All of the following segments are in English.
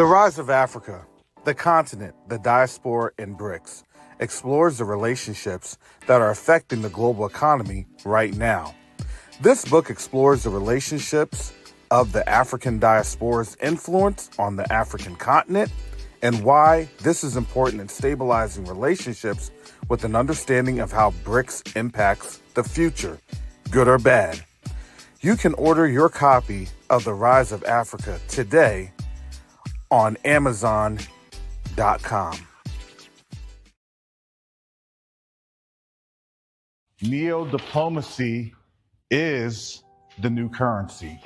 rise of Africa, the continent, the diaspora, and BRICS explores the relationships that are affecting the global economy right now. This book explores the relationships of the African diaspora's influence on the African continent and why this is important in stabilizing relationships with an understanding of how BRICS impacts the future, good or bad. You can order your copy of The Rise of Africa today on Amazon.com. Neo-diplomacy is the new currency.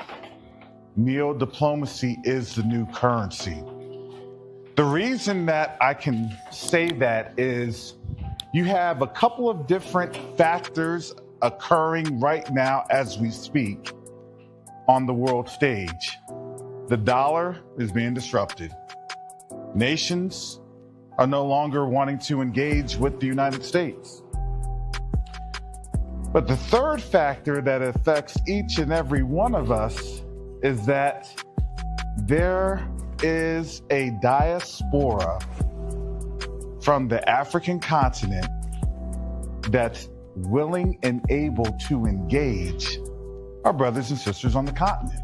Neo-diplomacy is the new currency. The reason that I can say that is you have a couple of different factors occurring right now as we speak on the world stage. The dollar is being disrupted. Nations are no longer wanting to engage with the United States. But the third factor that affects each and every one of us is that there is a diaspora from the African continent that's willing and able to engage our brothers and sisters on the continent.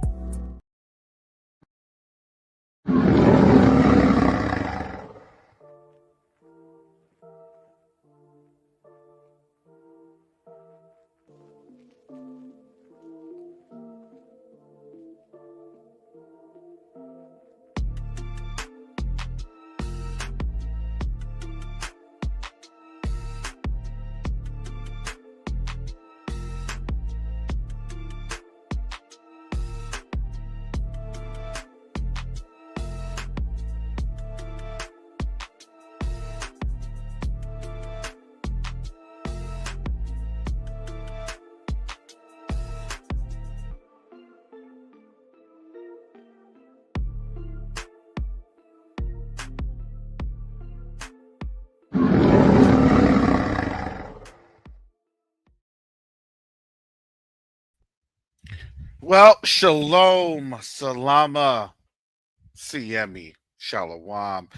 Well, shalom, salama, siyemi, shalom.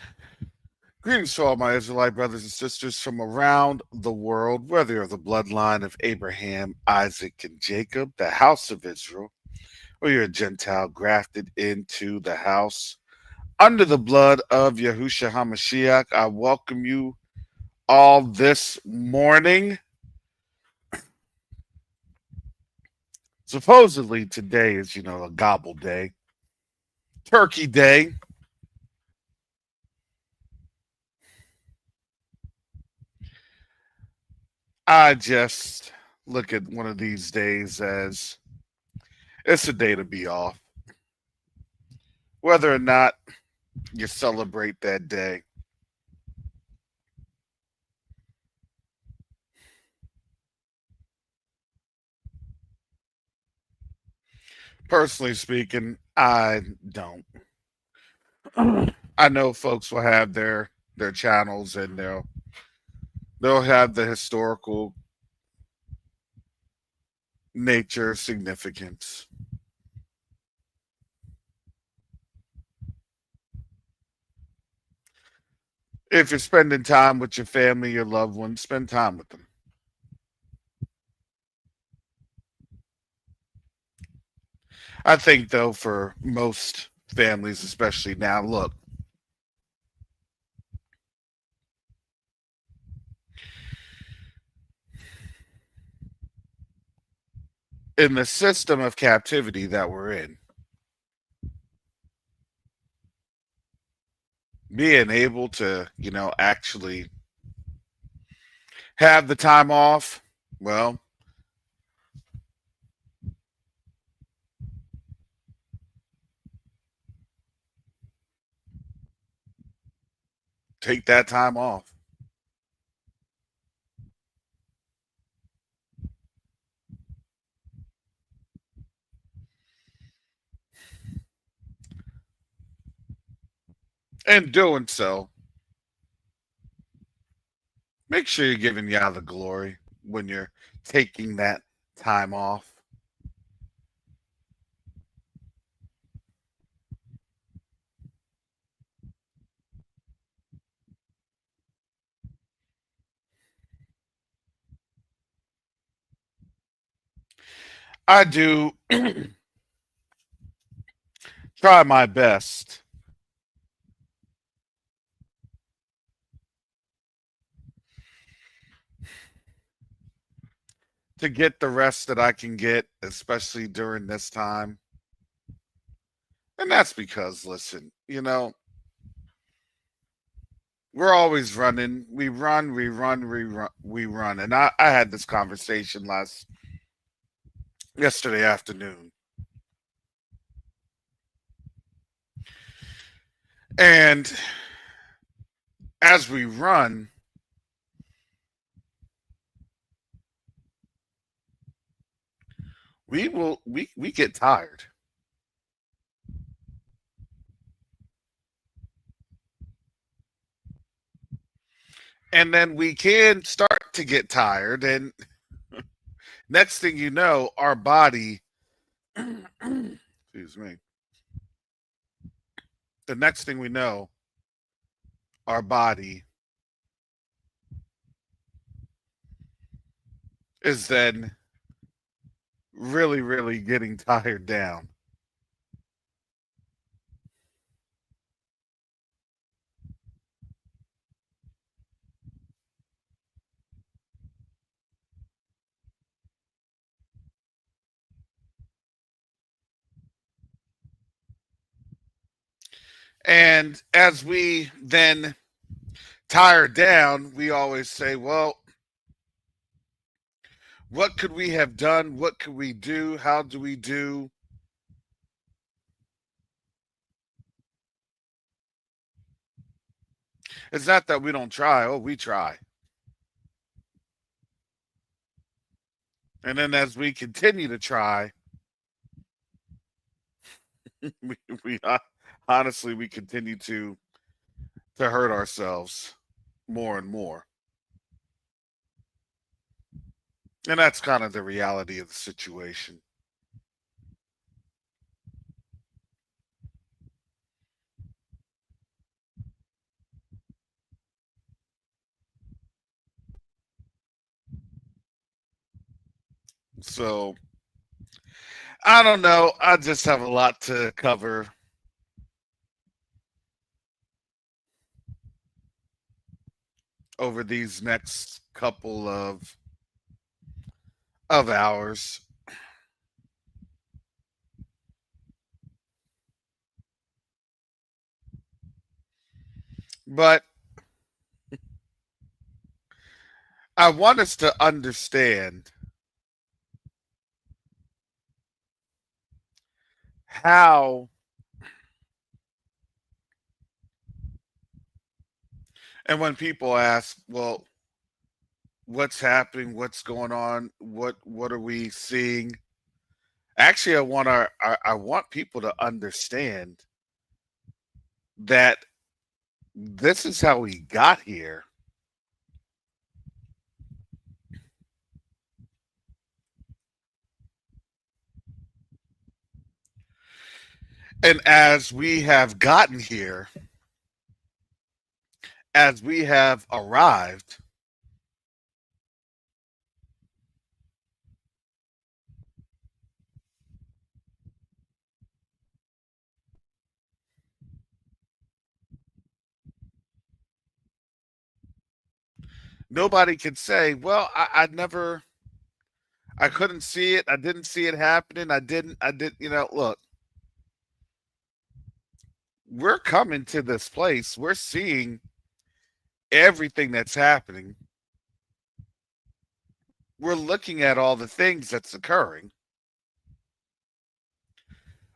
Greetings to all my Israelite brothers and sisters from around the world, whether you're of the bloodline of Abraham, Isaac, and Jacob, the house of Israel, or you're a Gentile grafted into the house under the blood of Yahushua HaMashiach. I welcome you all this morning. Supposedly today is, a gobble day, turkey day. I just look at one of these days as it's a day to be off. Whether or not you celebrate that day. Personally speaking, I don't. I know folks will have their channels and they'll have the historical nature significance. If you're spending time with your family, your loved ones, spend time with them. I think, though, for most families, especially now, look, in the system of captivity that we're in, being able to, actually have the time off, well, take that time off. In doing so, make sure you're giving Yah the glory when you're taking that time off. I do try my best to get the rest that I can get, especially during this time. And that's because, listen, we're always running. We run, we run, we run, we run. And I had this conversation yesterday afternoon. And as we run, we get tired. And then we can start to get tired. And next thing you know, our body, excuse me, the next thing we know, our body is then really, really getting tired down. And as we then tire down, we always say, well, what could we have done? What could we do? How do we do? It's not that we don't try. Oh, we try. And then as we continue to try, we honestly, we continue to hurt ourselves more and more. And that's kind of the reality of the situation. So I don't know. I just have a lot to cover over these next couple of hours. But I want us to understand how, and when people ask, well, what's happening, what's going on, what are we seeing? Actually, I want people to understand that this is how we got here. And as we have gotten here, as we have arrived, nobody can say, well, I couldn't see it. I didn't see it happening. I did, look, we're coming to this place. We're seeing everything that's happening. We're looking at all the things that's occurring.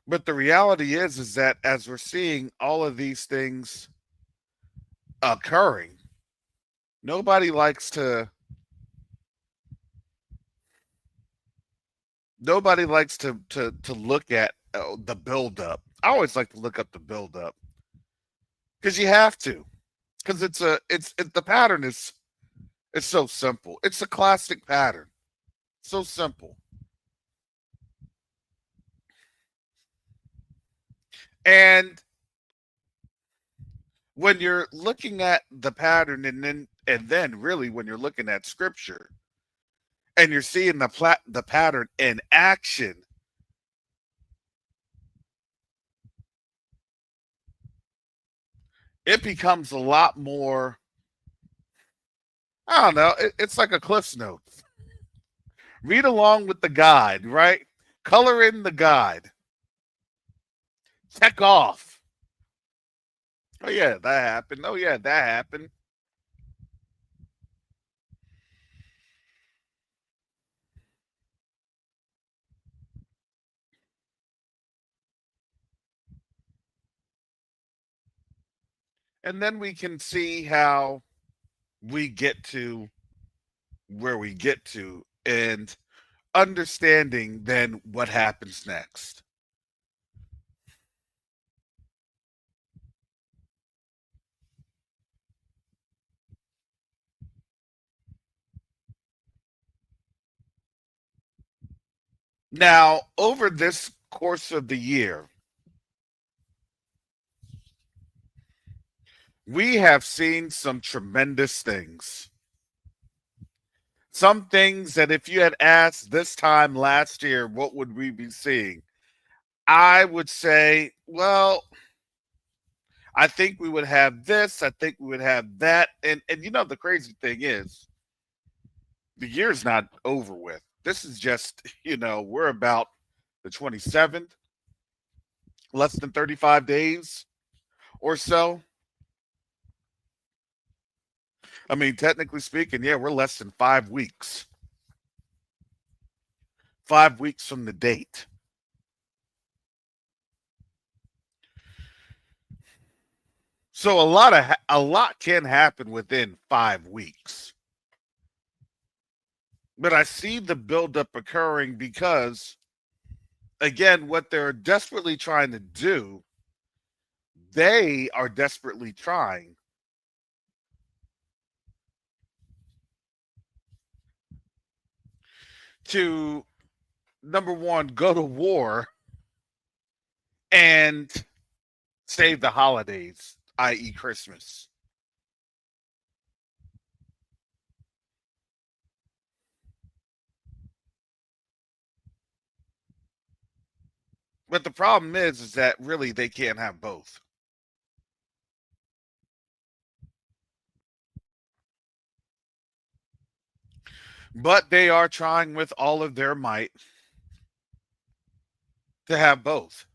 But the reality is that as we're seeing all of these things occurring, nobody likes to nobody likes to look at the buildup. I always like to look up the buildup because you have to, because the pattern is it's so simple. It's a classic pattern, so simple. And when you're looking at the pattern, and then really when you're looking at scripture, and you're seeing the pattern in action, it becomes a lot more. I don't know. It's like a Cliff's Notes. Read along with the guide, right? Color in the guide. Check off. Oh yeah, that happened. Oh yeah, that happened. And then we can see how we get to where we get to and understanding then what happens next. Now, over this course of the year, we have seen some tremendous things. Some things that if you had asked this time last year, what would we be seeing? I would say, well, I think we would have this, I think we would have that. And you know the crazy thing is the year's not over with. This is just, we're about the 27th, less than 35 days or so. I mean, technically speaking, yeah, we're less than 5 weeks. 5 weeks from the date. So a lot can happen within 5 weeks. But I see the buildup occurring because, again, what they're desperately trying to do, they are desperately trying to, number one, go to war and save the holidays, i.e., Christmas. But the problem is that really they can't have both. But they are trying with all of their might to have both.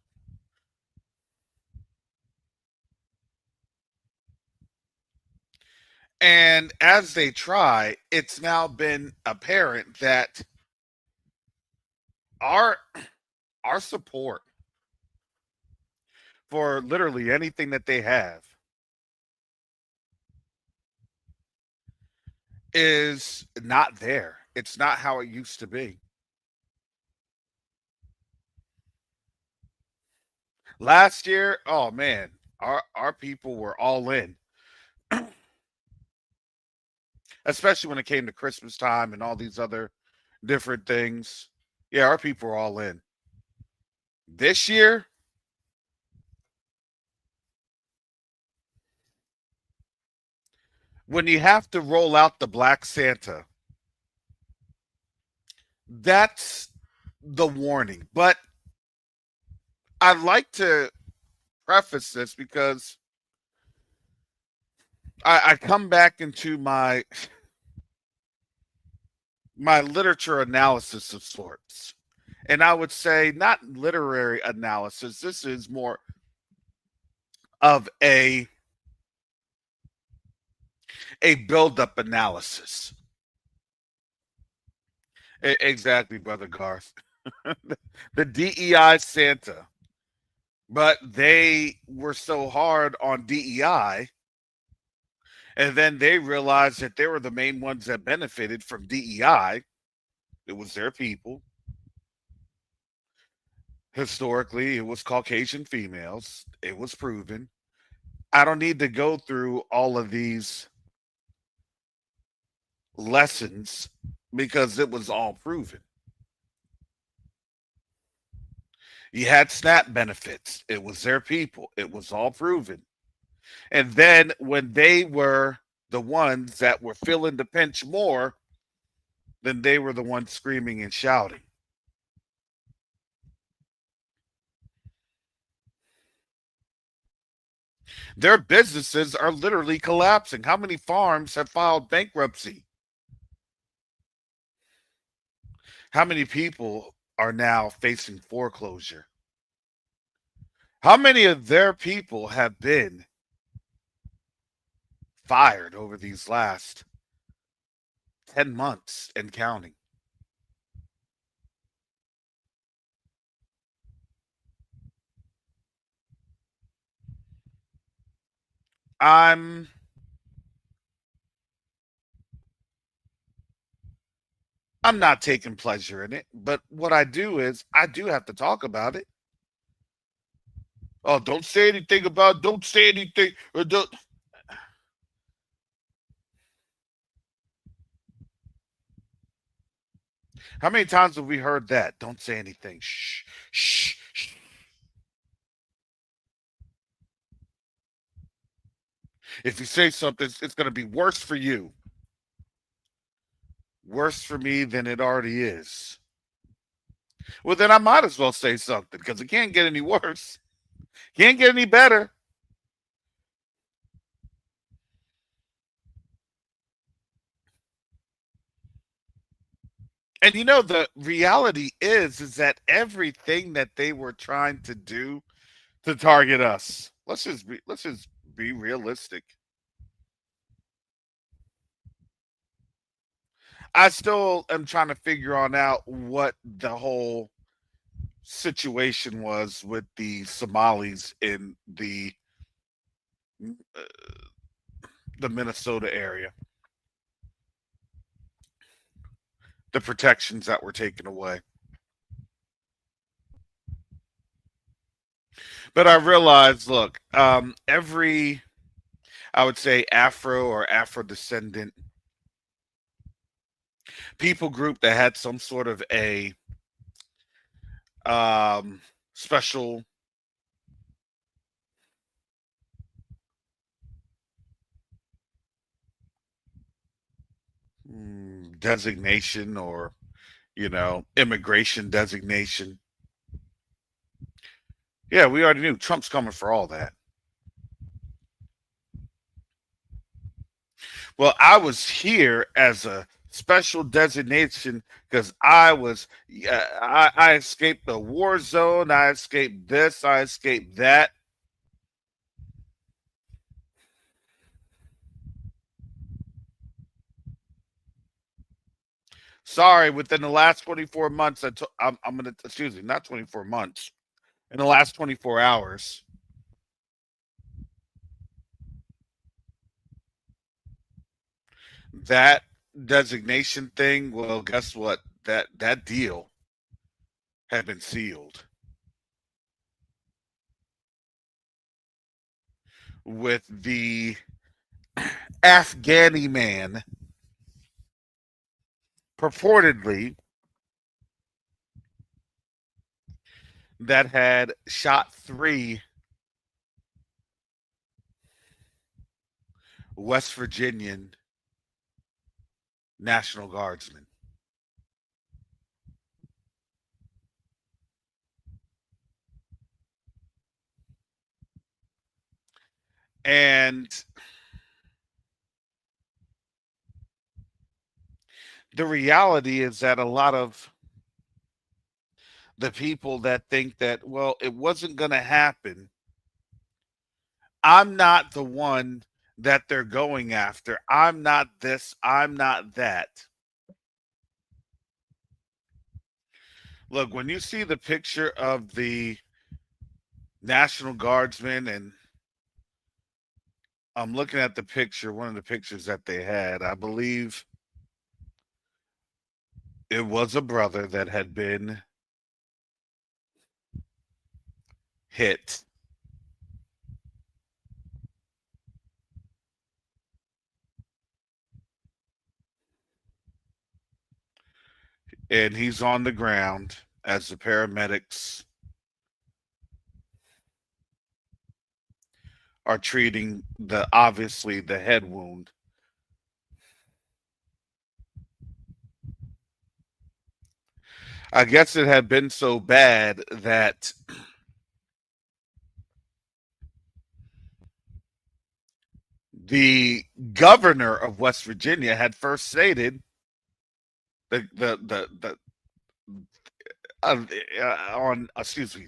And as they try, it's now been apparent that our our support for literally anything that they have is not there. It's not how it used to be. Last year, oh man, our people were all in, especially when it came to Christmas time and all these other different things. Yeah, our people were all in. This year, when you have to roll out the Black Santa, that's the warning. But I'd like to preface this because I come back into my literature analysis of sorts. And I would say not literary analysis. This is more of a build-up analysis. Exactly, brother Garth. The DEI Santa. But they were so hard on DEI, and then they realized that they were the main ones that benefited from DEI. It was their people. Historically, it was Caucasian females. It was proven. I don't need to go through all of these lessons because it was all proven. You had SNAP benefits. It was their people. It was all proven. And then when they were the ones that were feeling the pinch more, then they were the ones screaming and shouting. Their businesses are literally collapsing. How many farms have filed bankruptcy? How many people are now facing foreclosure? How many of their people have been fired over these last 10 months and counting? I'm I'm not taking pleasure in it, but what I do is I do have to talk about it. Oh, don't say anything about, don't say anything, or don't. How many times have we heard that? Don't say anything. Shh, shh, shh. If you say something, it's going to be worse for you. Worse for me than it already is. Well, then I might as well say something because it can't get any worse. Can't get any better. And you know, the reality is that everything that they were trying to do to target us. Let's just be realistic. I still am trying to figure on out what the whole situation was with the Somalis in the Minnesota area. The protections that were taken away. But I realized, look, every I would say Afro or Afro descendant people group that had some sort of a special designation or immigration designation. Yeah, we already knew Trump's coming for all that. Well, I was here as a special designation because I escaped the war zone. I escaped this. I escaped that. Sorry, within the last 24 months, I'm going to, excuse me, not 24 months, in the last 24 hours, that designation thing, well, guess what? That deal had been sealed with the Afghani man purportedly that had shot 3 West Virginian National Guardsmen. And the reality is that a lot of the people that think that, well, it wasn't going to happen, I'm not the one that they're going after. I'm not this, I'm not that. Look, when you see the picture of the National Guardsmen, and I'm looking at the picture, one of the pictures that they had, I believe it was a brother that had been hit. And he's on the ground as the paramedics are treating the obviously the head wound. I guess it had been so bad that the governor of West Virginia had first stated the uh, on excuse me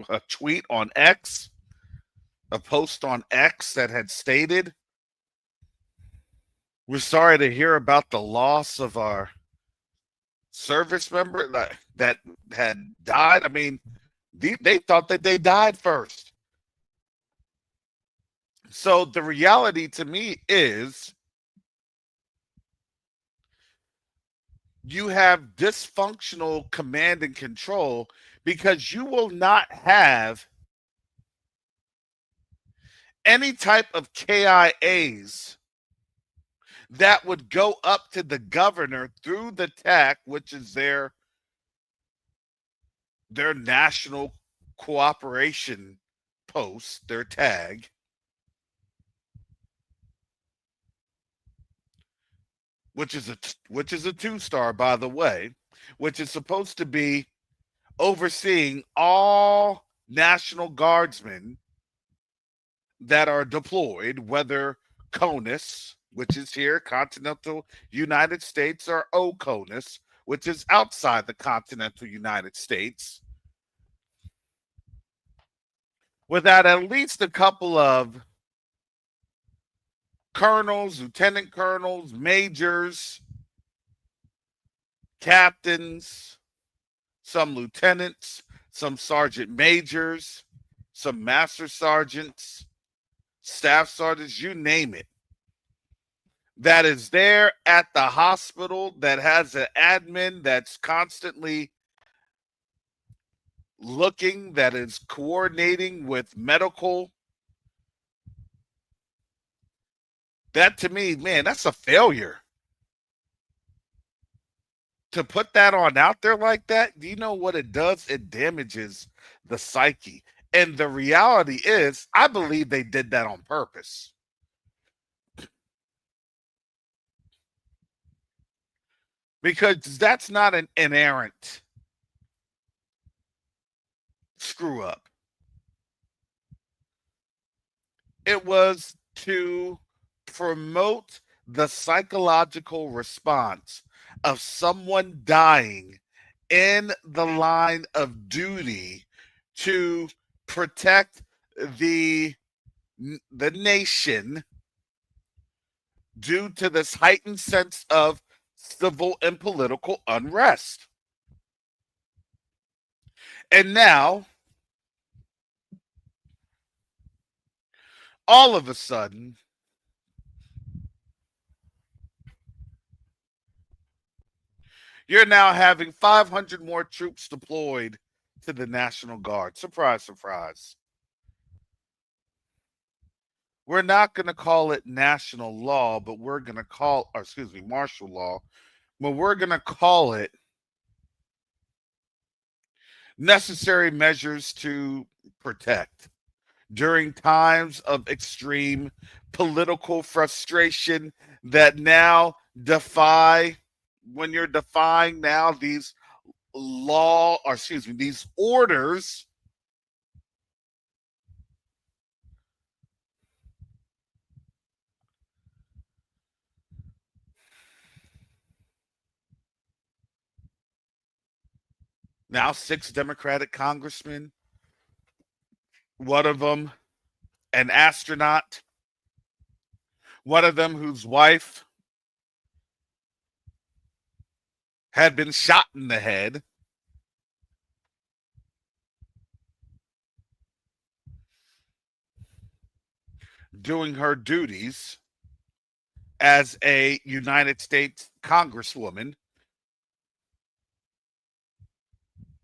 a tweet on X, a post on X that had stated, "We're sorry to hear about the loss of our service member that had died." I mean, they thought that they died first. So the reality to me is you have dysfunctional command and control because you will not have any type of KIAs that would go up to the governor through the TAC, which is their national cooperation post, their tag, which is a 2-star, by the way, which is supposed to be overseeing all National Guardsmen that are deployed, whether CONUS, which is here, continental United States, or OCONUS, which is outside the continental United States, without at least a couple of colonels, lieutenant colonels, majors, captains, some lieutenants, some sergeant majors, some master sergeants, staff sergeants, you name it, that is there at the hospital, that has an admin that's constantly looking, that is coordinating with medical. That to me, man, that's a failure. To put that on out there like that, do you know what it does? It damages the psyche. And the reality is, I believe they did that on purpose. Because that's not an inerrant screw up. It was to promote the psychological response of someone dying in the line of duty to protect the the nation due to this heightened sense of civil and political unrest. And now, all of a sudden, you're now having 500 more troops deployed to the National Guard. Surprise, surprise. We're not going to call it national law, but we're going to call, or excuse me, martial law, but we're going to call it necessary measures to protect during times of extreme political frustration that now defy, when you're defying now these law, or excuse me, these orders. Now 6 Democratic congressmen, one of them an astronaut, one of them whose wife had been shot in the head, doing her duties as a United States Congresswoman,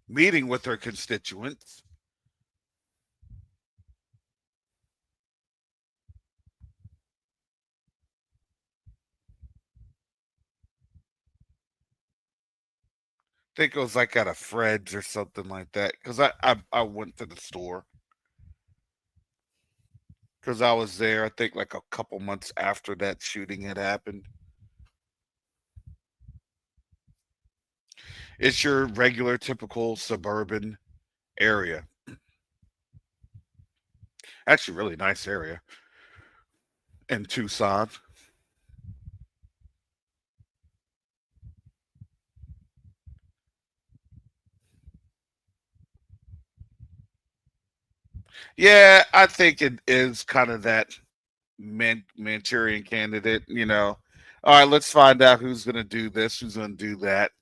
meeting with her constituents. I think it was like at a Fred's or something like that. Because I went to the store. Because I was there, I think like a couple months after that shooting had happened. It's your regular, typical suburban area. Actually, really nice area in Tucson. Yeah, I think it is kind of that Manchurian candidate. All right, let's find out who's going to do this, who's going to do that.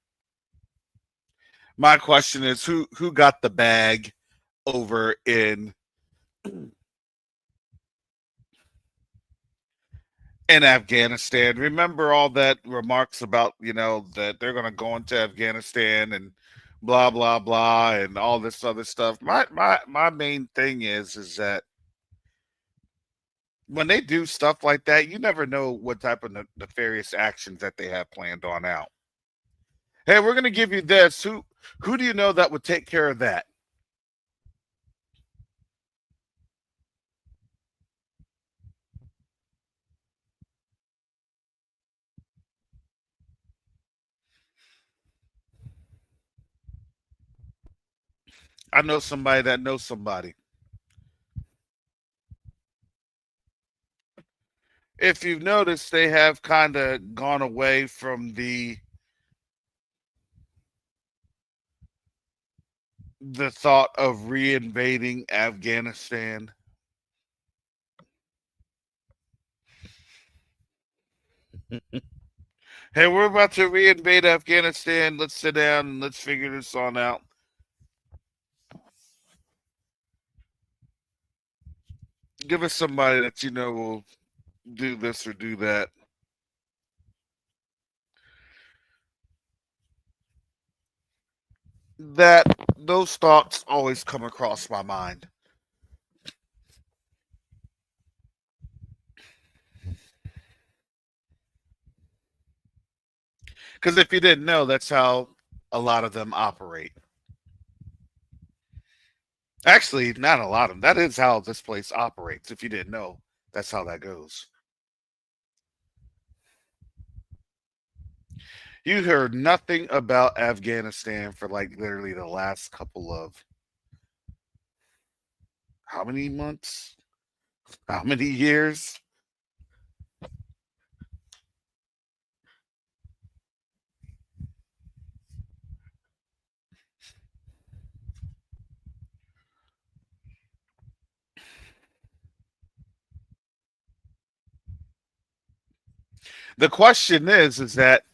My question is, who got the bag over in Afghanistan? Remember all that remarks about that they're going to go into Afghanistan and blah blah blah and all this other stuff. My main thing is that when they do stuff like that, you never know what type of nefarious actions that they have planned on out. Hey, we're going to give you this. Who do you know that would take care of that? I know somebody that knows somebody. If you've noticed, they have kind of gone away from the thought of reinvading Afghanistan. Hey, we're about to reinvade Afghanistan. Let's sit down and let's figure this on out. Give us somebody that you know will do this or do that. That those thoughts always come across my mind. Because if you didn't know, that's how a lot of them operate. Actually, not a lot of them. That is how this place operates. If you didn't know, that's how that goes. You heard nothing about Afghanistan for like literally the last couple of how many months? How many years? The question is that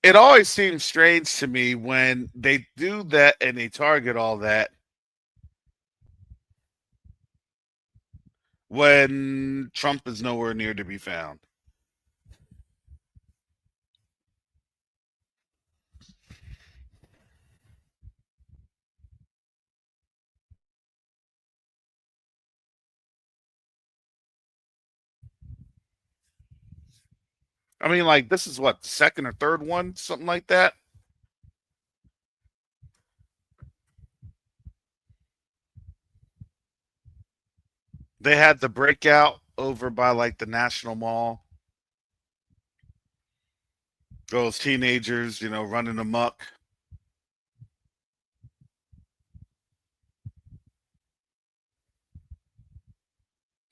it always seems strange to me when they do that and they target all that when Trump is nowhere near to be found. I mean, like, this is what, second or third one, something like that. They had the breakout over by like the National Mall. Those teenagers, running amok.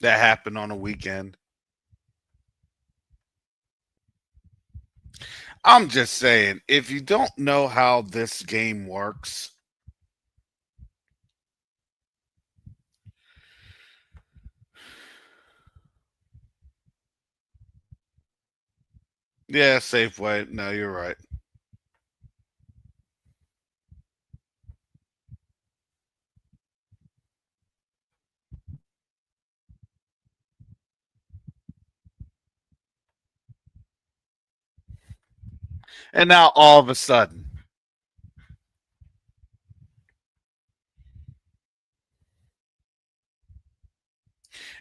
That happened on a weekend. I'm just saying, if you don't know how this game works, yeah, Safeway. No, you're right. And now all of a sudden,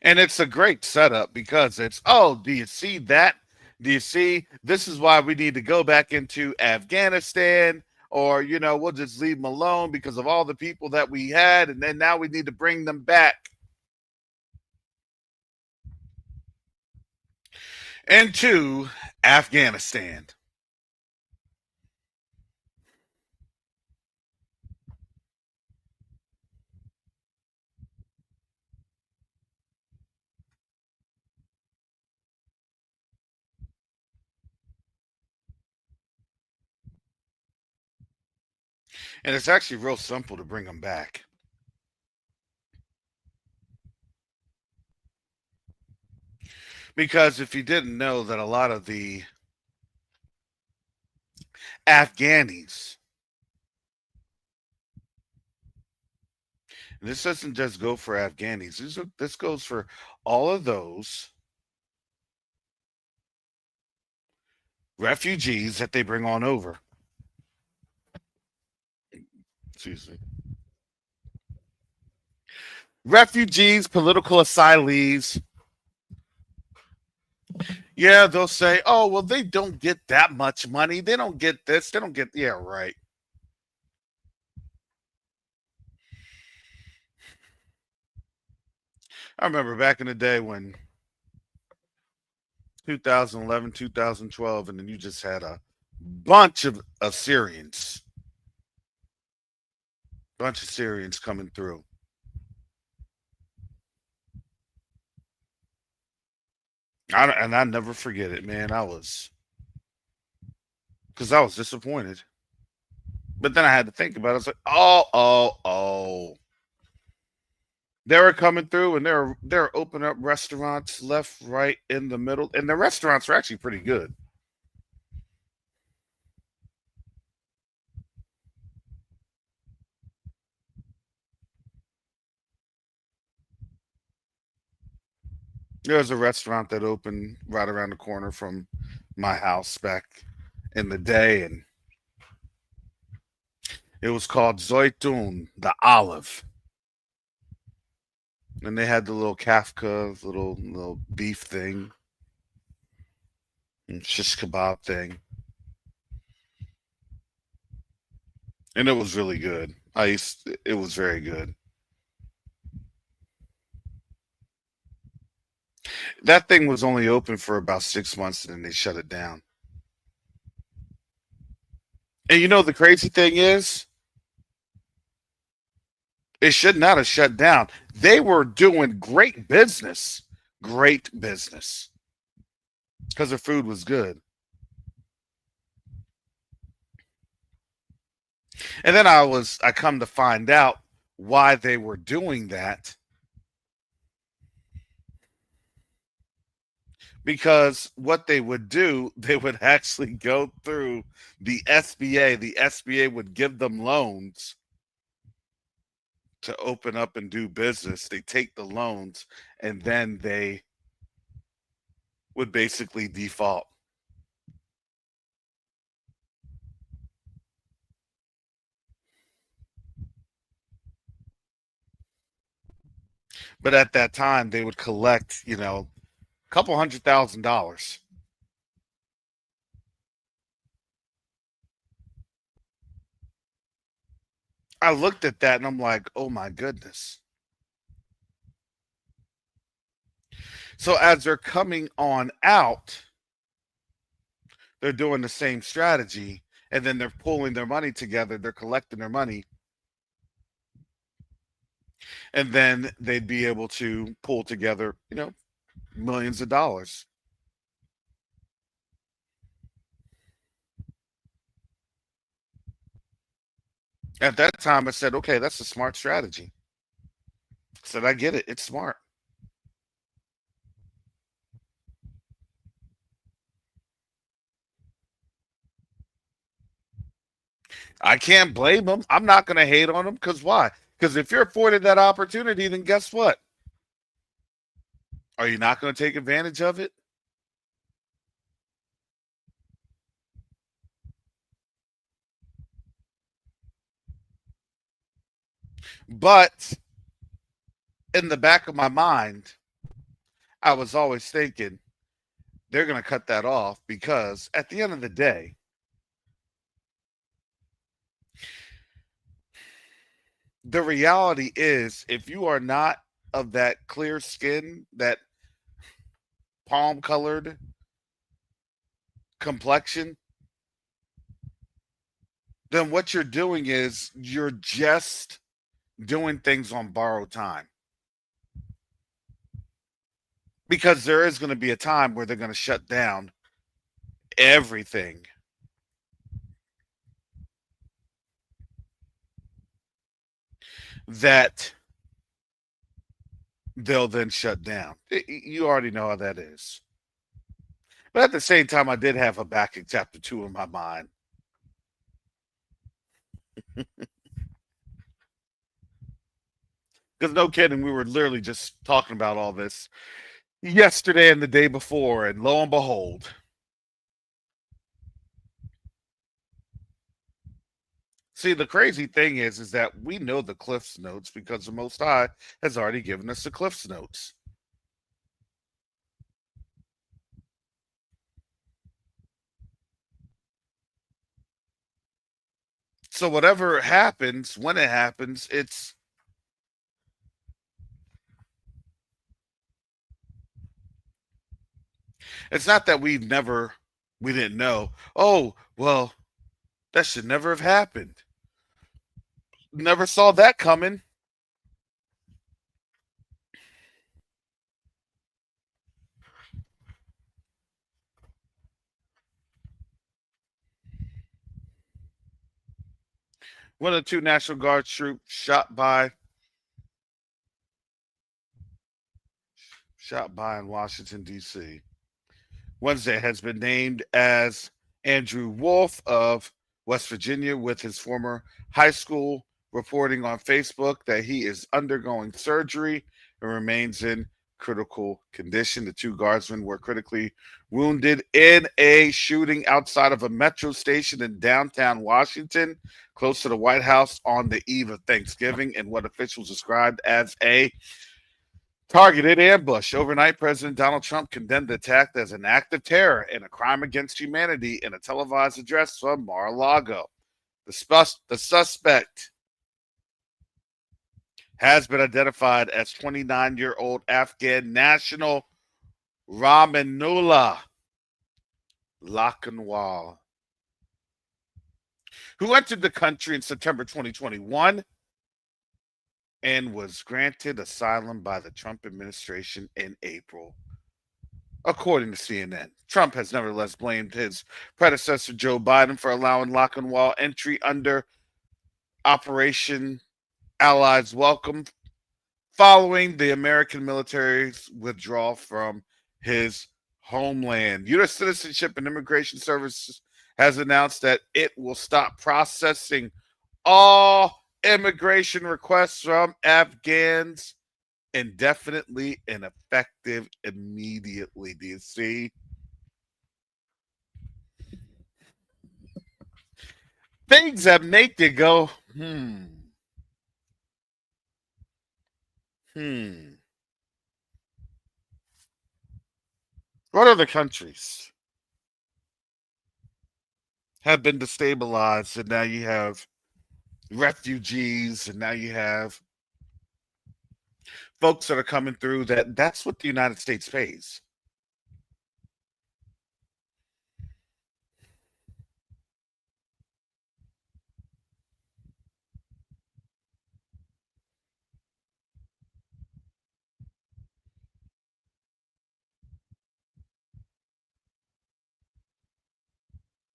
and it's a great setup because it's, oh, do you see that? Do you see this is why we need to go back into Afghanistan? Or, we'll just leave them alone because of all the people that we had, and then now we need to bring them back into Afghanistan. And it's actually real simple to bring them back. Because if you didn't know that a lot of the Afghanis, and this doesn't just go for Afghanis, this goes for all of those refugees that they bring on over. Excuse me. Refugees, political asylees. Yeah, they'll say, oh, well, they don't get that much money. They don't get this. They don't get, yeah, right. I remember back in the day when 2011, 2012, and then you just had a bunch of Syrians coming through. And I never forget it, man. Because I was disappointed. But then I had to think about it. I was like, oh. They were coming through and they're opening up restaurants left, right, in the middle. And the restaurants were actually pretty good. There was a restaurant that opened right around the corner from my house back in the day, and it was called Zoytun, the olive. And they had the little Kafka, little beef thing, and shish kebab thing. And it was really good. It was very good. That thing was only open for about 6 months and then they shut it down. And you know the crazy thing is, it should not have shut down. They were doing great business. Great business. Because their food was good. And then I come to find out why they were doing that. Because what they would do, they would actually go through the SBA. The SBA would give them loans to open up and do business. They take the loans and then they would basically default. But at that time, they would collect, a couple $100,000. I looked at that and I'm like, oh my goodness. So as they're coming on out, they're doing the same strategy and then they're pulling their money together, they're collecting their money, and then they'd be able to pull together, millions of dollars. At that time, I said, okay, that's a smart strategy. I said, I get it. It's smart. I can't blame them. I'm not going to hate on them because why? Because if you're afforded that opportunity, then guess what? Are you not going to take advantage of it? But in the back of my mind, I was always thinking they're going to cut that off because at the end of the day, the reality is if you are not of that clear skin, that palm colored complexion, then what you're doing is you're just doing things on borrowed time. Because there is going to be a time where they're going to shut down everything. that they'll then shut down. You already know how that is. But at the same time, I did have a Habakkuk chapter 2 in my mind. Because no kidding, we were literally just talking about all this yesterday and the day before, and lo and behold. See, the crazy thing is that we know the Cliff's Notes because the Most High has already given us the Cliff's Notes. So whatever happens, when it happens, it's not that we didn't know. Oh, well, that should never have happened. Never saw that coming. One of the two National Guard troops shot by in Washington, D.C. Wednesday has been named as Andrew Wolf of West Virginia, with his former high school reporting on Facebook that he is undergoing surgery and remains in critical condition. The two guardsmen were critically wounded in a shooting outside of a metro station in downtown Washington, close to the White House, on the eve of Thanksgiving, in what officials described as a targeted ambush. Overnight, President Donald Trump condemned the attack as an act of terror and a crime against humanity in a televised address from Mar-a-Lago. The suspect has been identified as 29-year-old Afghan national Ramanullah Lakhanwal, who entered the country in September 2021 and was granted asylum by the Trump administration in April. According to CNN, Trump has nevertheless blamed his predecessor, Joe Biden, for allowing Lakhanwal entry under Operation Allies Welcome, following the American military's withdrawal from his homeland. U.S. Citizenship and Immigration Services has announced that it will stop processing all immigration requests from Afghans indefinitely and effective immediately. Do you see? Things that make you go, What other countries have been destabilized, and now you have refugees, and now you have folks that are coming through? That's what the United States pays.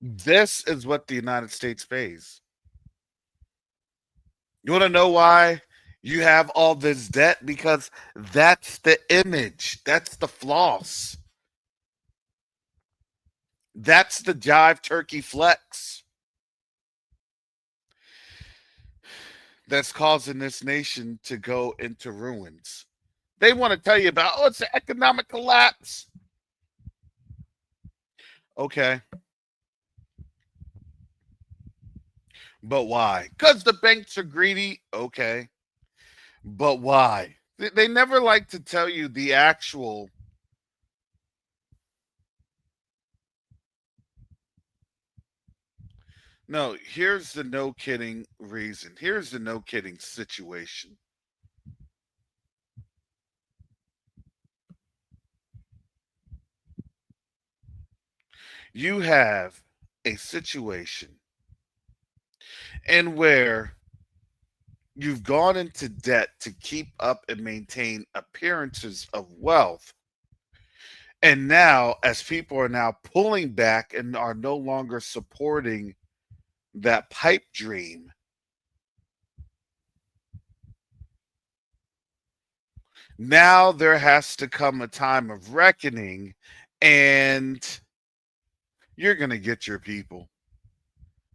This is what the United States pays. You want to know why you have all this debt? Because that's the image. That's the floss. That's the Jive turkey flex that's causing this nation to go into ruins. They want to tell you about, oh, it's an economic collapse. Okay. But why? Because the banks are greedy. Okay. But why? They never like to tell you the actual. No, here's the no kidding reason. Here's the no kidding situation. You have a situation in where you've gone into debt to keep up and maintain appearances of wealth. And now, as people are now pulling back and are no longer supporting that pipe dream, Now there has to come a time of reckoning, and you're going to get your people.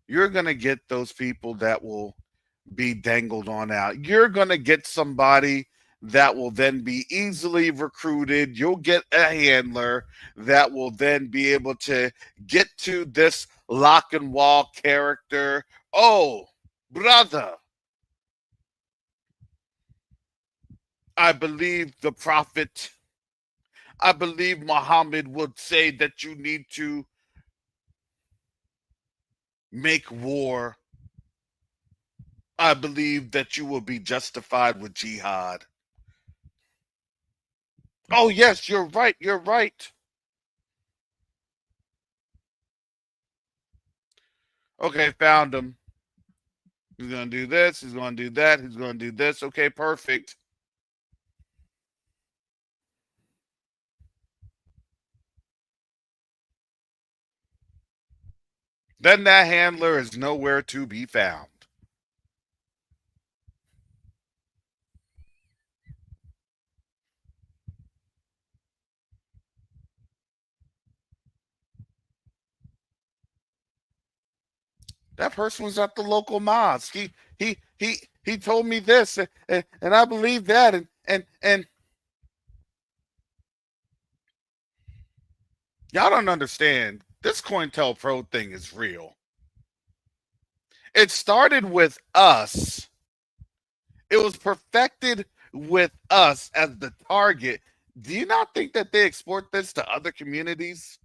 You're going to get those people that will be dangled on out. You're going to get somebody that will then be easily recruited. You'll get a handler that will then be able to get to this lock and wall character. Oh, brother, I believe the prophet, I believe Muhammad would say that you need to make war. I believe that you will be justified with jihad. Oh, yes, you're right. You're right. Okay, found him. He's going to do this. He's going to do that. He's going to do this. Okay, perfect. Then that handler is nowhere to be found. That person was at the local mosque. He told me this, and I believe that, and y'all don't understand. This COINTELPRO thing is real. It started with us. It was perfected with us as the target. Do you not think that they export this to other communities?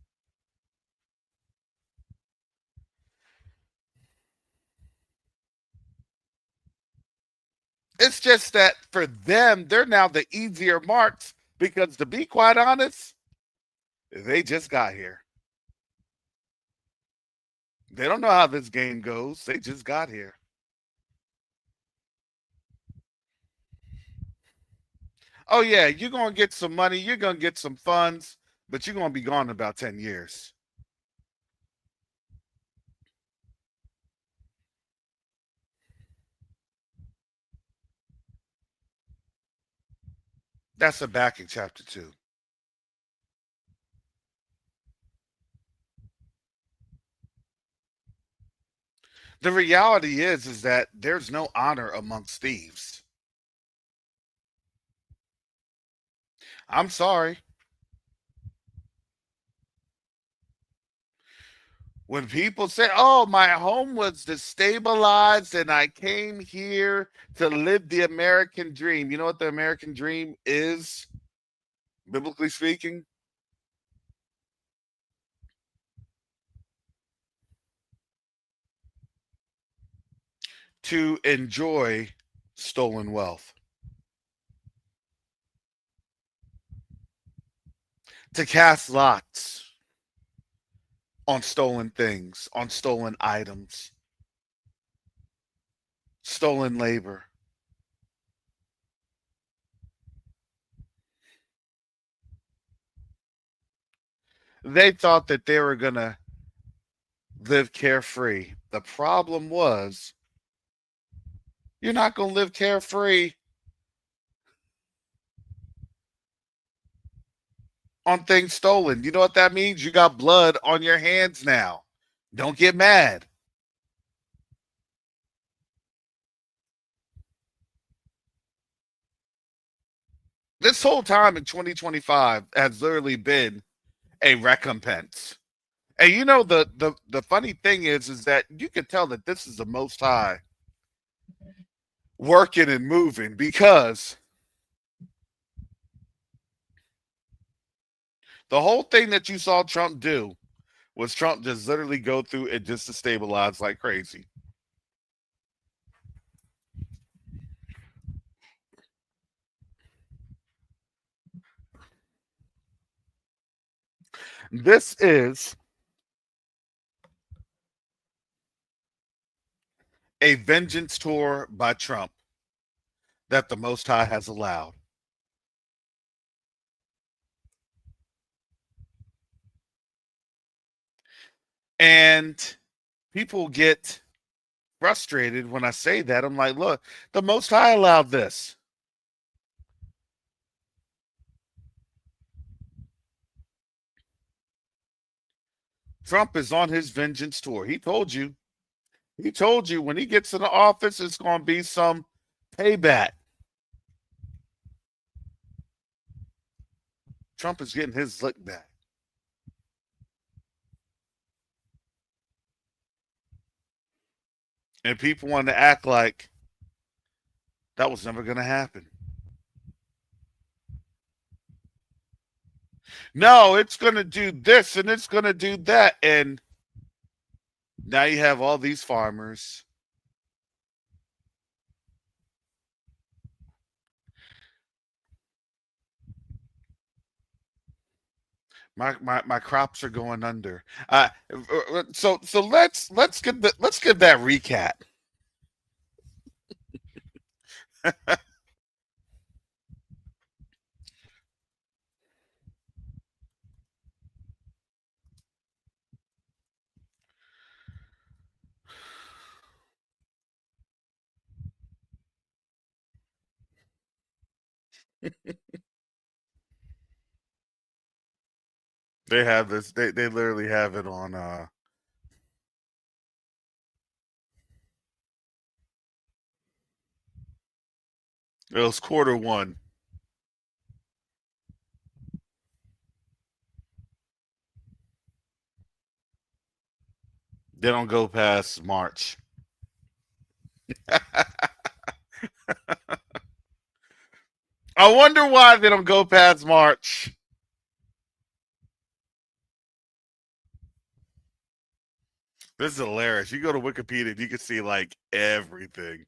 It's just that for them, they're now the easier marks because, to be quite honest, they just got here. They don't know how this game goes. They just got here. Oh, yeah, you're going to get some money. You're going to get some funds, but you're going to be gone in about 10 years. That's a back in chapter 2. The reality is that there's no honor amongst thieves. I'm sorry. When people say, oh, my home was destabilized and I came here to live the American dream, you know what the American dream is, biblically speaking? To enjoy stolen wealth, to cast lots on stolen things, on stolen items, stolen labor. They thought that they were going to live carefree. The problem was, you're not going to live carefree on things stolen. You know what that means? You got blood on your hands now. Don't get mad. This whole time in 2025 has literally been a recompense. And you know the funny thing is that you can tell that this is the Most High working and moving, because the whole thing that you saw Trump do was Trump just literally go through and just to stabilize like crazy. This is a vengeance tour by Trump that the Most High has allowed. And people get frustrated when I say that. I'm like, look, the Most High allowed this. Trump is on his vengeance tour. He told you. He told you when he gets in the office, it's going to be some payback. Trump is getting his lick back. And people want to act like that was never going to happen. No, it's going to do this and it's going to do that. And now you have all these farmers. My crops are going under. So let's get that recap. They have this. They literally have it on. It was quarter 1. They don't go past March. I wonder why they don't go past March. This is hilarious. You go to Wikipedia and you can see like everything.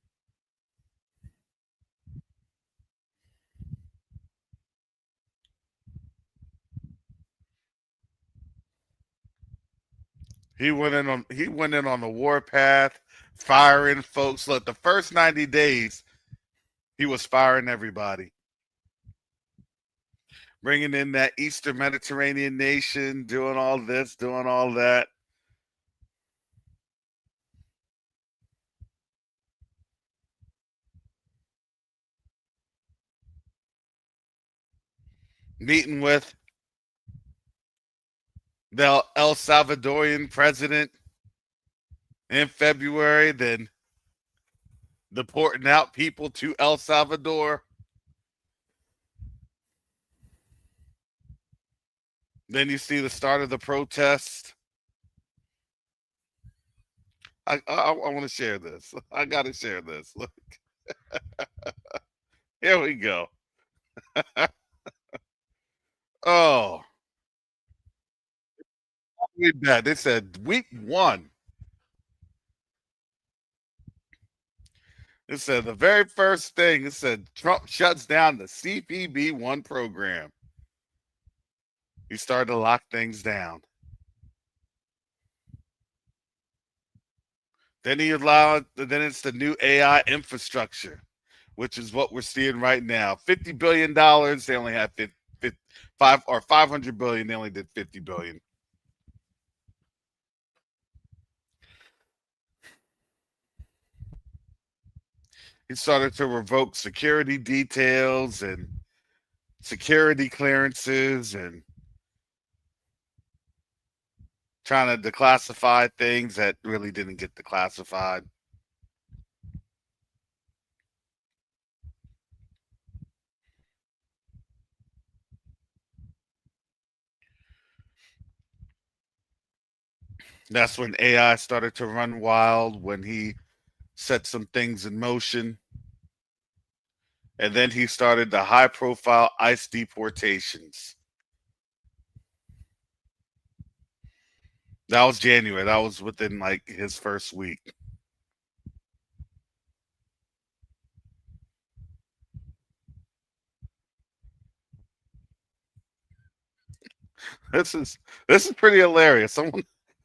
He went in on the warpath, firing folks. Look, the first 90 days, he was firing everybody. Bringing in that Eastern Mediterranean nation, doing all this, doing all that. Meeting with the El Salvadorian president in February, then deporting out people to El Salvador. Then you see the start of the protest. I want to share this. I got to share this. Look, here we go. Oh, we bad. They said week 1. It said the very first thing. It said Trump shuts down the CPB-1 program. He started to lock things down. Then he allowed. Then it's the new AI infrastructure, which is what we're seeing right now. $50 billion. They only have 500 billion. They only did 50 billion. He started to revoke security details and security clearances and trying to declassify things that really didn't get declassified. That's when AI started to run wild, when he set some things in motion. And then he started the high profile ICE deportations. That was January. That was within like his first week. This is pretty hilarious. I'm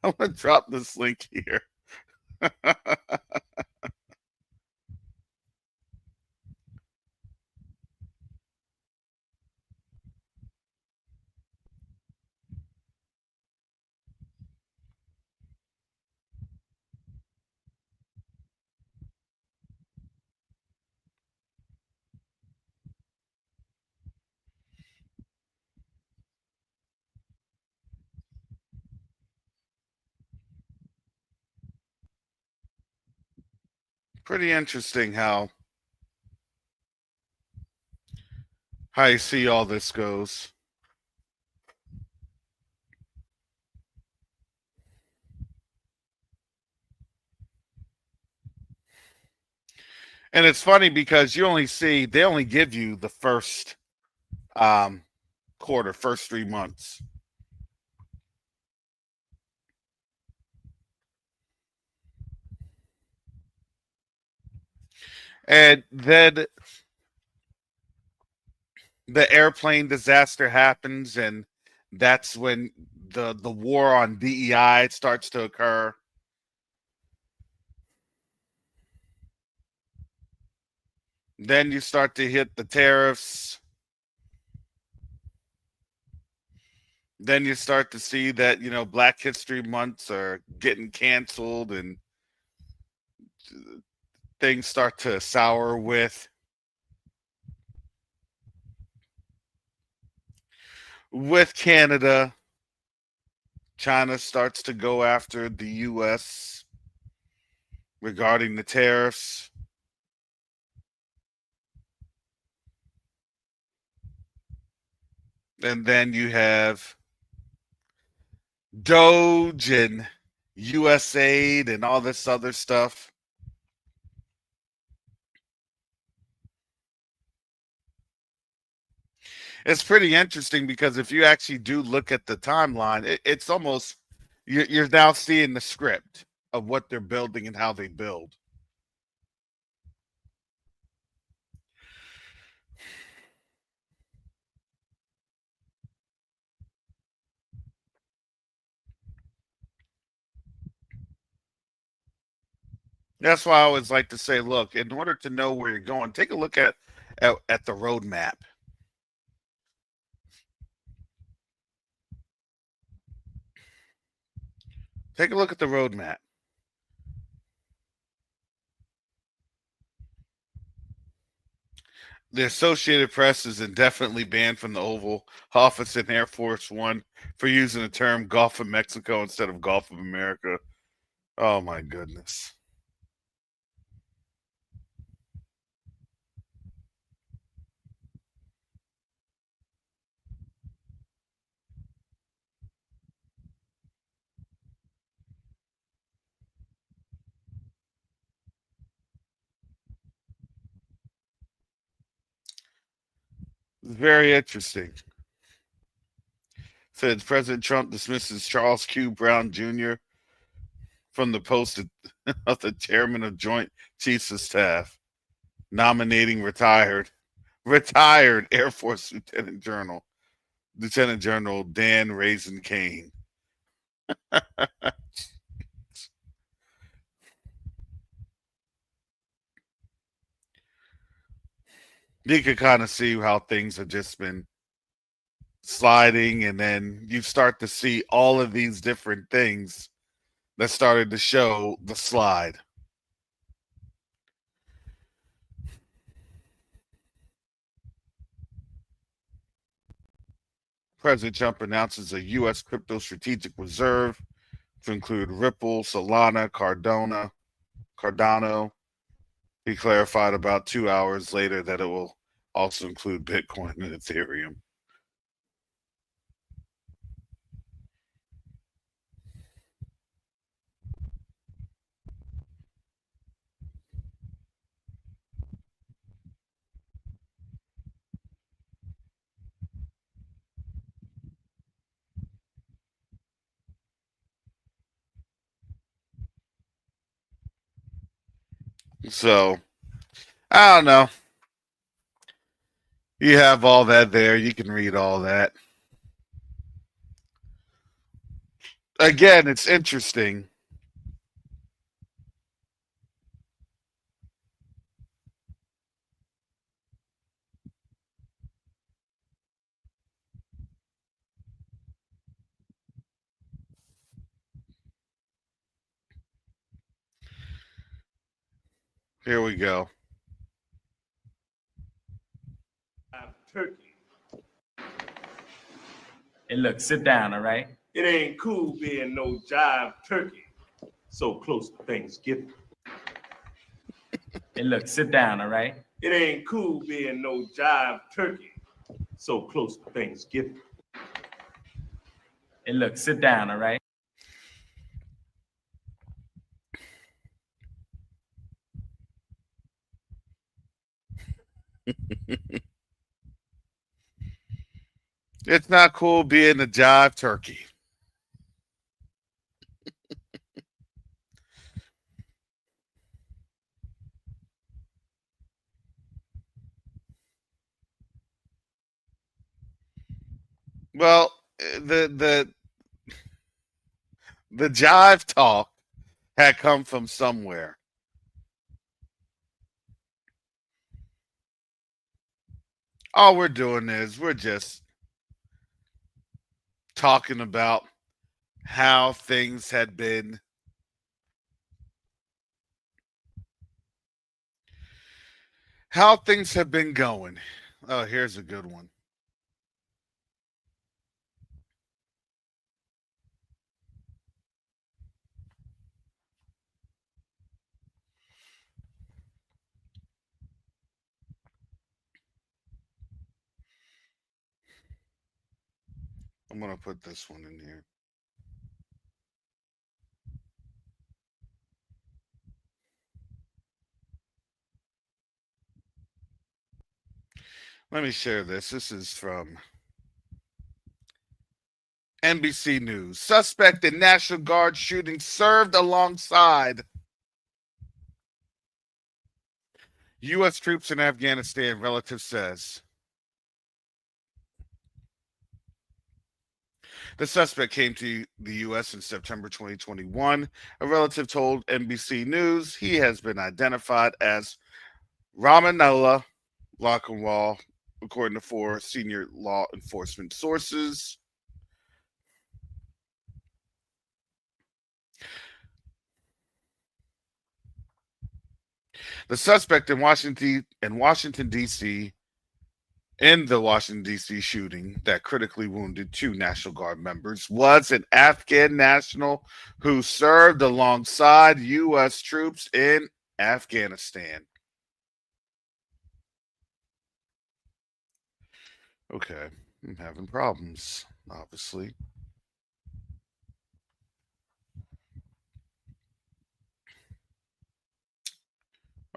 gonna drop this link here. Pretty interesting how you see all this goes. And it's funny because they only give you the first quarter, first 3 months. And then the airplane disaster happens, and that's when the war on DEI starts to occur. Then you start to hit the tariffs. Then you start to see that, Black History Months are getting canceled and things start to sour with Canada. China starts to go after the U.S. regarding the tariffs. And then you have Doge and USAID and all this other stuff. It's pretty interesting because if you actually do look at the timeline, it's almost you're now seeing the script of what they're building and how they build. That's why I always like to say, look, in order to know where you're going, take a look at the roadmap. Take a look at the roadmap. The Associated Press is indefinitely banned from the Oval Office in Air Force One for using the term Gulf of Mexico instead of Gulf of America. Oh my goodness. Very interesting. Said President Trump dismisses Charles Q. Brown Jr. from the post of the chairman of Joint Chiefs of Staff, nominating retired Air Force Lieutenant General Dan Raisin Kane. You can kind of see how things have just been sliding, and then you start to see all of these different things that started to show the slide. President Trump announces a U.S. crypto strategic reserve to include Ripple, Solana, Cardano. He clarified about 2 hours later that it will also include Bitcoin and Ethereum. So, I don't know. You have all that there. You can read all that. Again, it's interesting. Here we go. Turkey. And look, sit down, all right? It ain't cool being no jive turkey so close to Thanksgiving. Hey, look, sit down, all right? It ain't cool being no jive turkey so close to Thanksgiving. Hey, look, sit down, all right? It's not cool being a jive turkey. Well, the jive talk had come from somewhere. All we're doing is we're just talking about how things had been how things have been going. Oh, here's a good one. I'm going to put this one in here. Let me share this. This is from NBC News. Suspect in National Guard shooting served alongside U.S. troops in Afghanistan, relative says. The suspect came to the U.S. in September 2021. A relative told NBC News he has been identified as Ramanullah Lockenwall, according to 4 senior law enforcement sources. The suspect in Washington, D.C., in the Washington, D.C. shooting that critically wounded 2 National Guard members was an Afghan national who served alongside U.S. troops in Afghanistan. Okay, I'm having problems, obviously.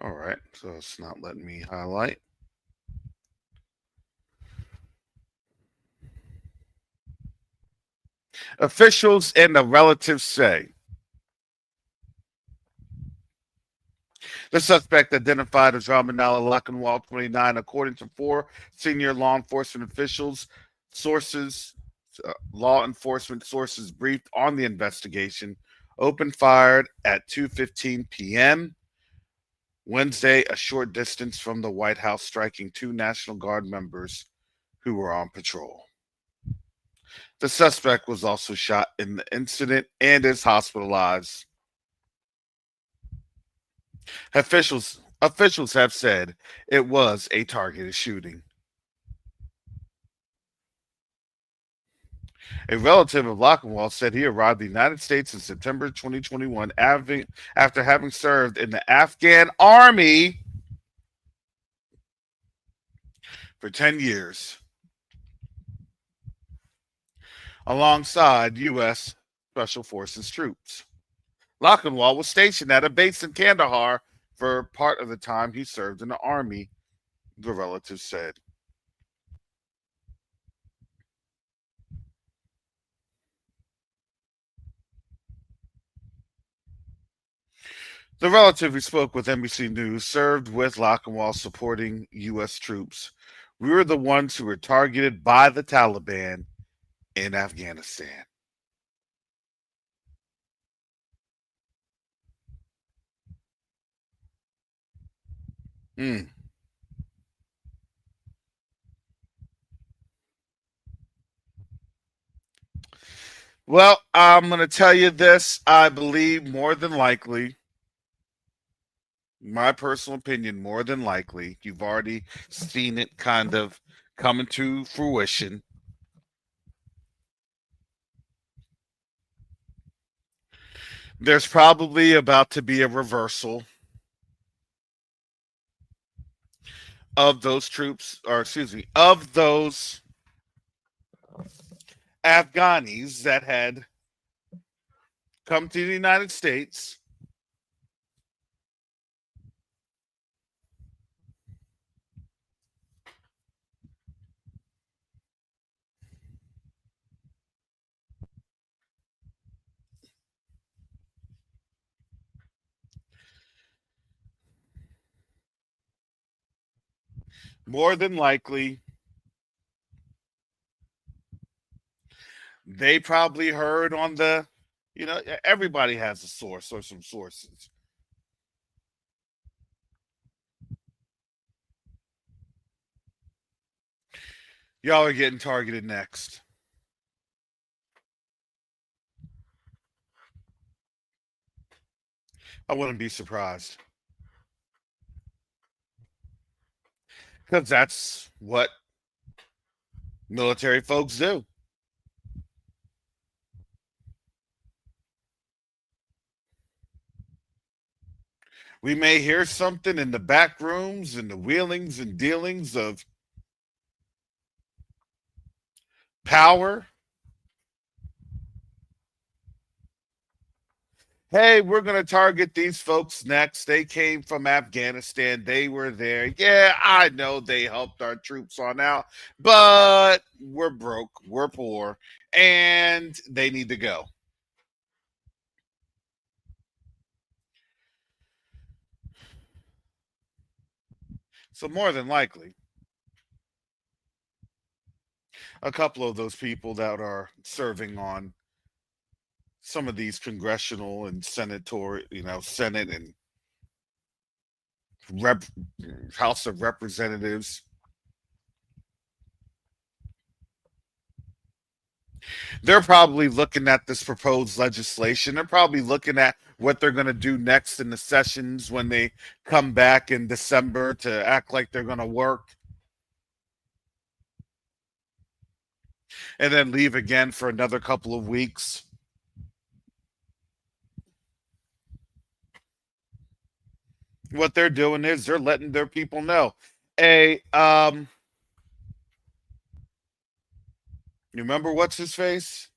All right, so it's not letting me highlight. Officials and the relatives say the suspect, identified as Ramanullah Lockenwall, 29, according to 4 senior law enforcement officials, law enforcement sources briefed on the investigation, opened fire at 2:15 p.m. Wednesday, a short distance from the White House, striking 2 National Guard members who were on patrol. The suspect was also shot in the incident and is hospitalized. Officials have said it was a targeted shooting. A relative of Lockenwall said he arrived in the United States in September 2021 after having served in the Afghan army for 10 years alongside U.S. Special Forces troops. Lockenwall was stationed at a base in Kandahar for part of the time he served in the army, the relative said. The relative who spoke with NBC News served with Lockenwall supporting U.S. troops. We were the ones who were targeted by the Taliban in Afghanistan. Well, I'm going to tell you this. I believe more than likely, my personal opinion, more than likely, you've already seen it kind of coming to fruition. There's probably about to be a reversal of those troops, or excuse me, of those Afghanis that had come to the United States, more than likely, they probably heard on the, everybody has a source or some sources. Y'all are getting targeted next. I wouldn't be surprised. Because that's what military folks do. We may hear something in the back rooms and the wheelings and dealings of power. Hey, we're going to target these folks next. They came from Afghanistan. They were there. Yeah, I know they helped our troops on out, but we're broke, we're poor, and they need to go. So more than likely, a couple of those people that are serving on some of these congressional and Senate and Rep, House of Representatives, they're probably looking at this proposed legislation. They're probably looking at what they're going to do next in the sessions when they come back in December to act like they're going to work and then leave again for another couple of weeks. What they're doing is they're letting their people know, hey, you remember what's his face?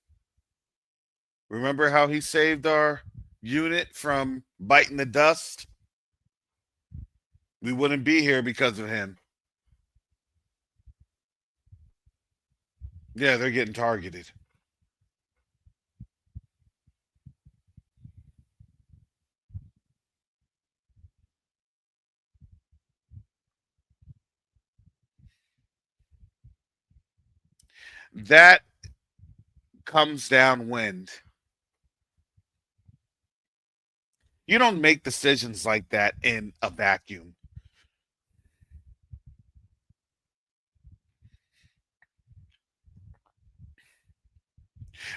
Remember how he saved our unit from biting the dust? We wouldn't be here because of him. Yeah, they're getting targeted. That comes downwind. You don't make decisions like that in a vacuum.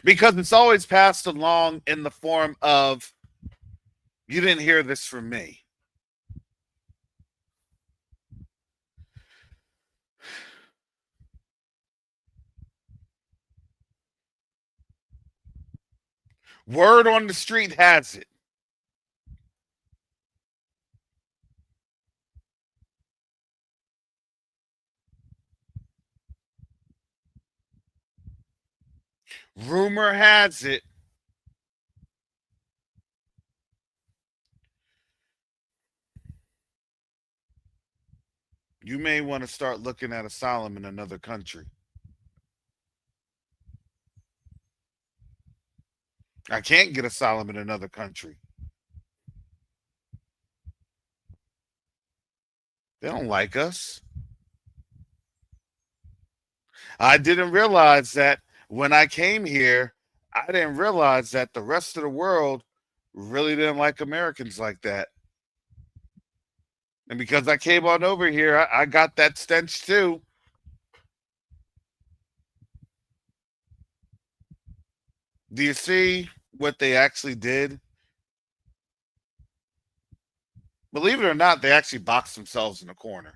Because it's always passed along in the form of, you didn't hear this from me. Word on the street has it. Rumor has it. You may want to start looking at asylum in another country. I can't get asylum in another country. They don't like us. I didn't realize that when I came here. I didn't realize that the rest of the world really didn't like Americans like that. And because I came on over here, I got that stench too. Do you see what they actually did? Believe it or not, they actually boxed themselves in a corner.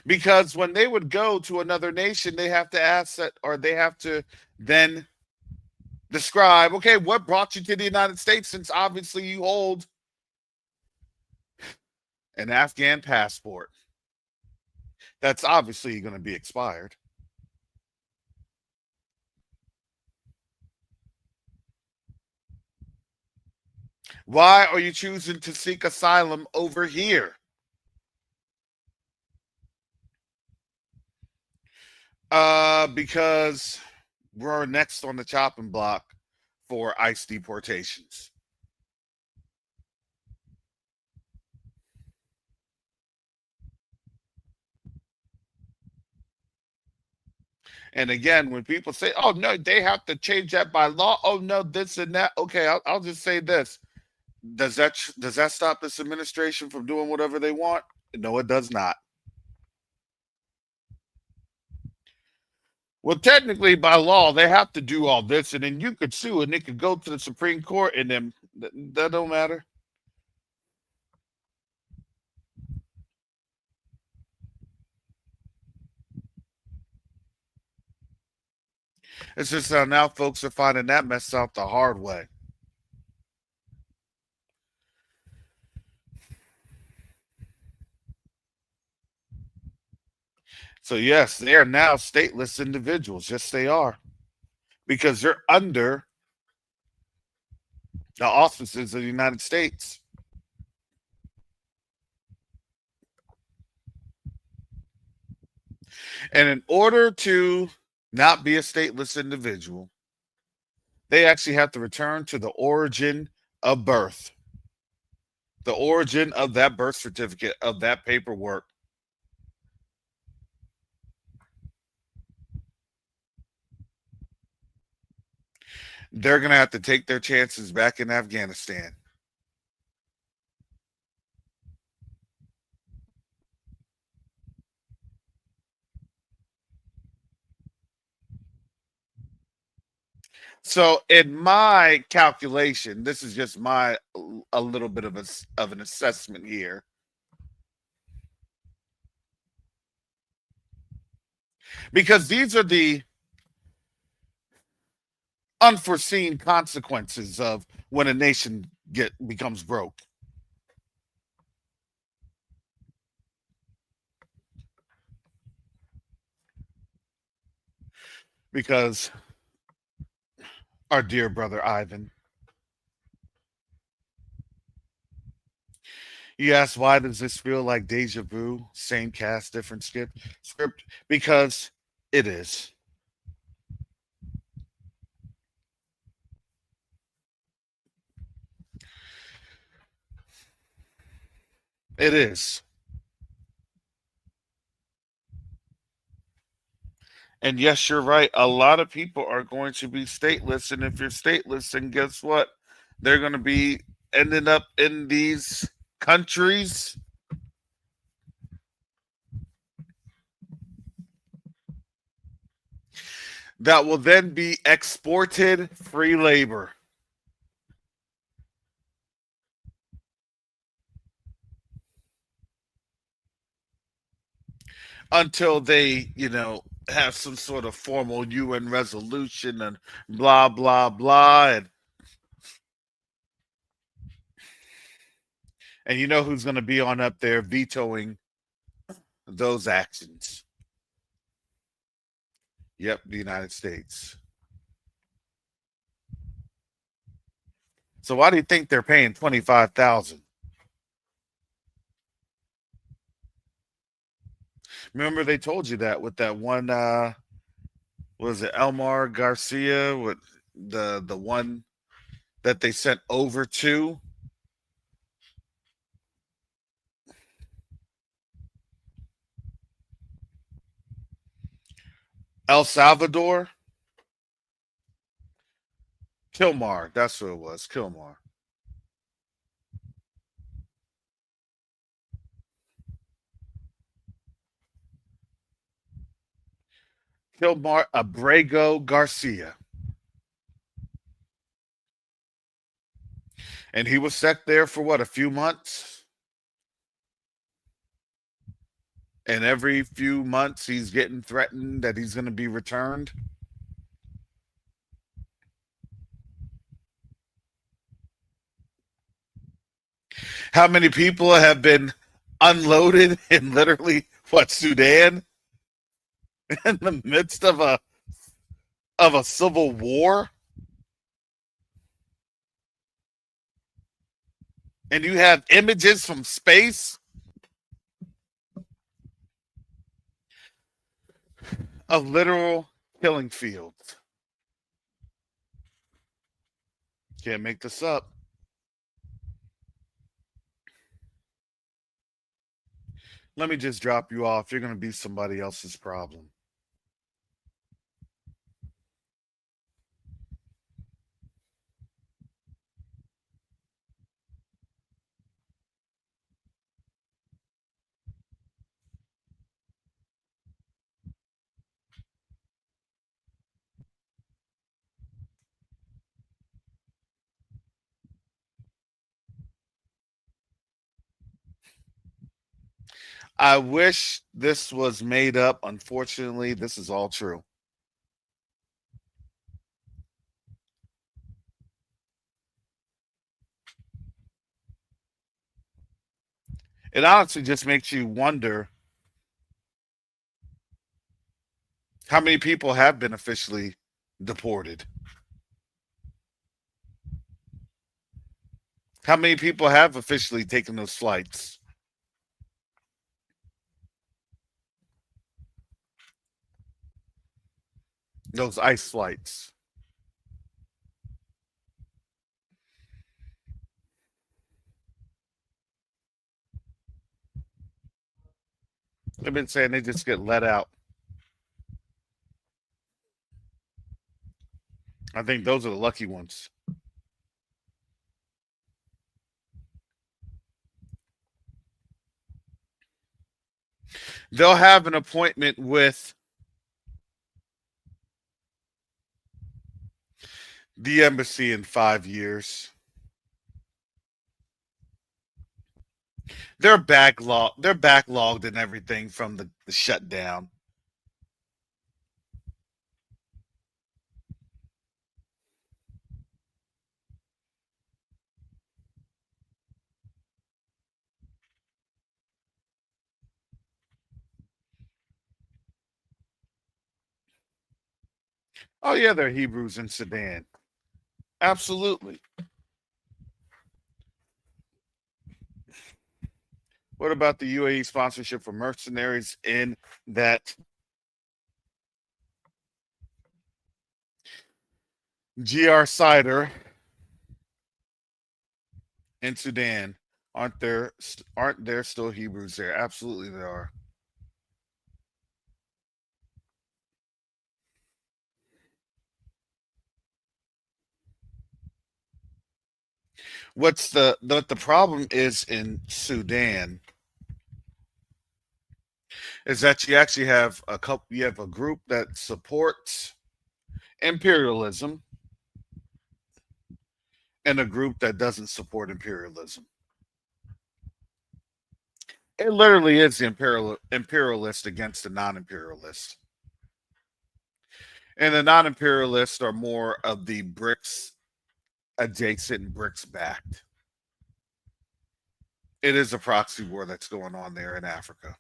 Because when they would go to another nation, they have to ask that, or they have to then describe, okay, what brought you to the United States, since obviously you hold an Afghan passport that's obviously going to be expired. Why are you choosing to seek asylum over here? Because we're next on the chopping block for ICE deportations. And again, when people say, "Oh no, they have to change that by law," oh no, this and that. Okay, I'll just say this: does that stop this administration from doing whatever they want? No, it does not. Well, technically, by law, they have to do all this, and then you could sue, and it could go to the Supreme Court, and then that don't matter. It's just now folks are finding that mess out the hard way. So yes, they are now stateless individuals. Yes, they are, because they're under the auspices of the United States. And in order to not be a stateless individual, they actually have to return to the origin of birth, the origin of that birth certificate, of that paperwork. They're going to have to take their chances back in Afghanistan. So, in my calculation, this is just my a little bit of an assessment here. Because these are the unforeseen consequences of when a nation becomes broke. Because our dear brother Ivan, you ask, why does this feel like deja vu? Same cast, different script. Because it is. It is. And yes, you're right. A lot of people are going to be stateless. And if you're stateless, then guess what? They're going to be ending up in these countries that will then be exported free labor. Until they, have some sort of formal UN resolution and blah, blah, blah. And you know who's going to be on up there vetoing those actions? Yep, the United States. So why do you think they're paying $25,000? Remember they told you that with that one was it Elmar Garcia, with the one that they sent over to El Salvador? Kilmar, that's who it was, Kilmar. Kilmar Abrego Garcia. And he was stuck there for what, a few months? And every few months he's getting threatened that he's going to be returned. How many people have been unloaded in literally what, Sudan, in the midst of a civil war? And you have images from space of literal killing fields. Can't make this up. Let me just drop you off. You're going to be somebody else's problem. I wish this was made up. Unfortunately, this is all true. It honestly just makes you wonder how many people have been officially deported. How many people have officially taken those flights? Those ice flights. They've been saying they just get let out. I think those are the lucky ones. They'll have an appointment with the embassy in 5 years. They're backlogged. They're backlogged and everything from the shutdown. Oh yeah, they're Hebrews in Sudan. Absolutely. What about the UAE sponsorship for mercenaries in that GR Cider in Sudan? Aren't there still Hebrews there? Absolutely there are. What's the problem is in Sudan is that you have a group that supports imperialism and a group that doesn't support imperialism. It literally is the imperialist against the non-imperialist. And the non-imperialists are more of the BRICS adjacent and BRICS backed. It is a proxy war that's going on there in Africa.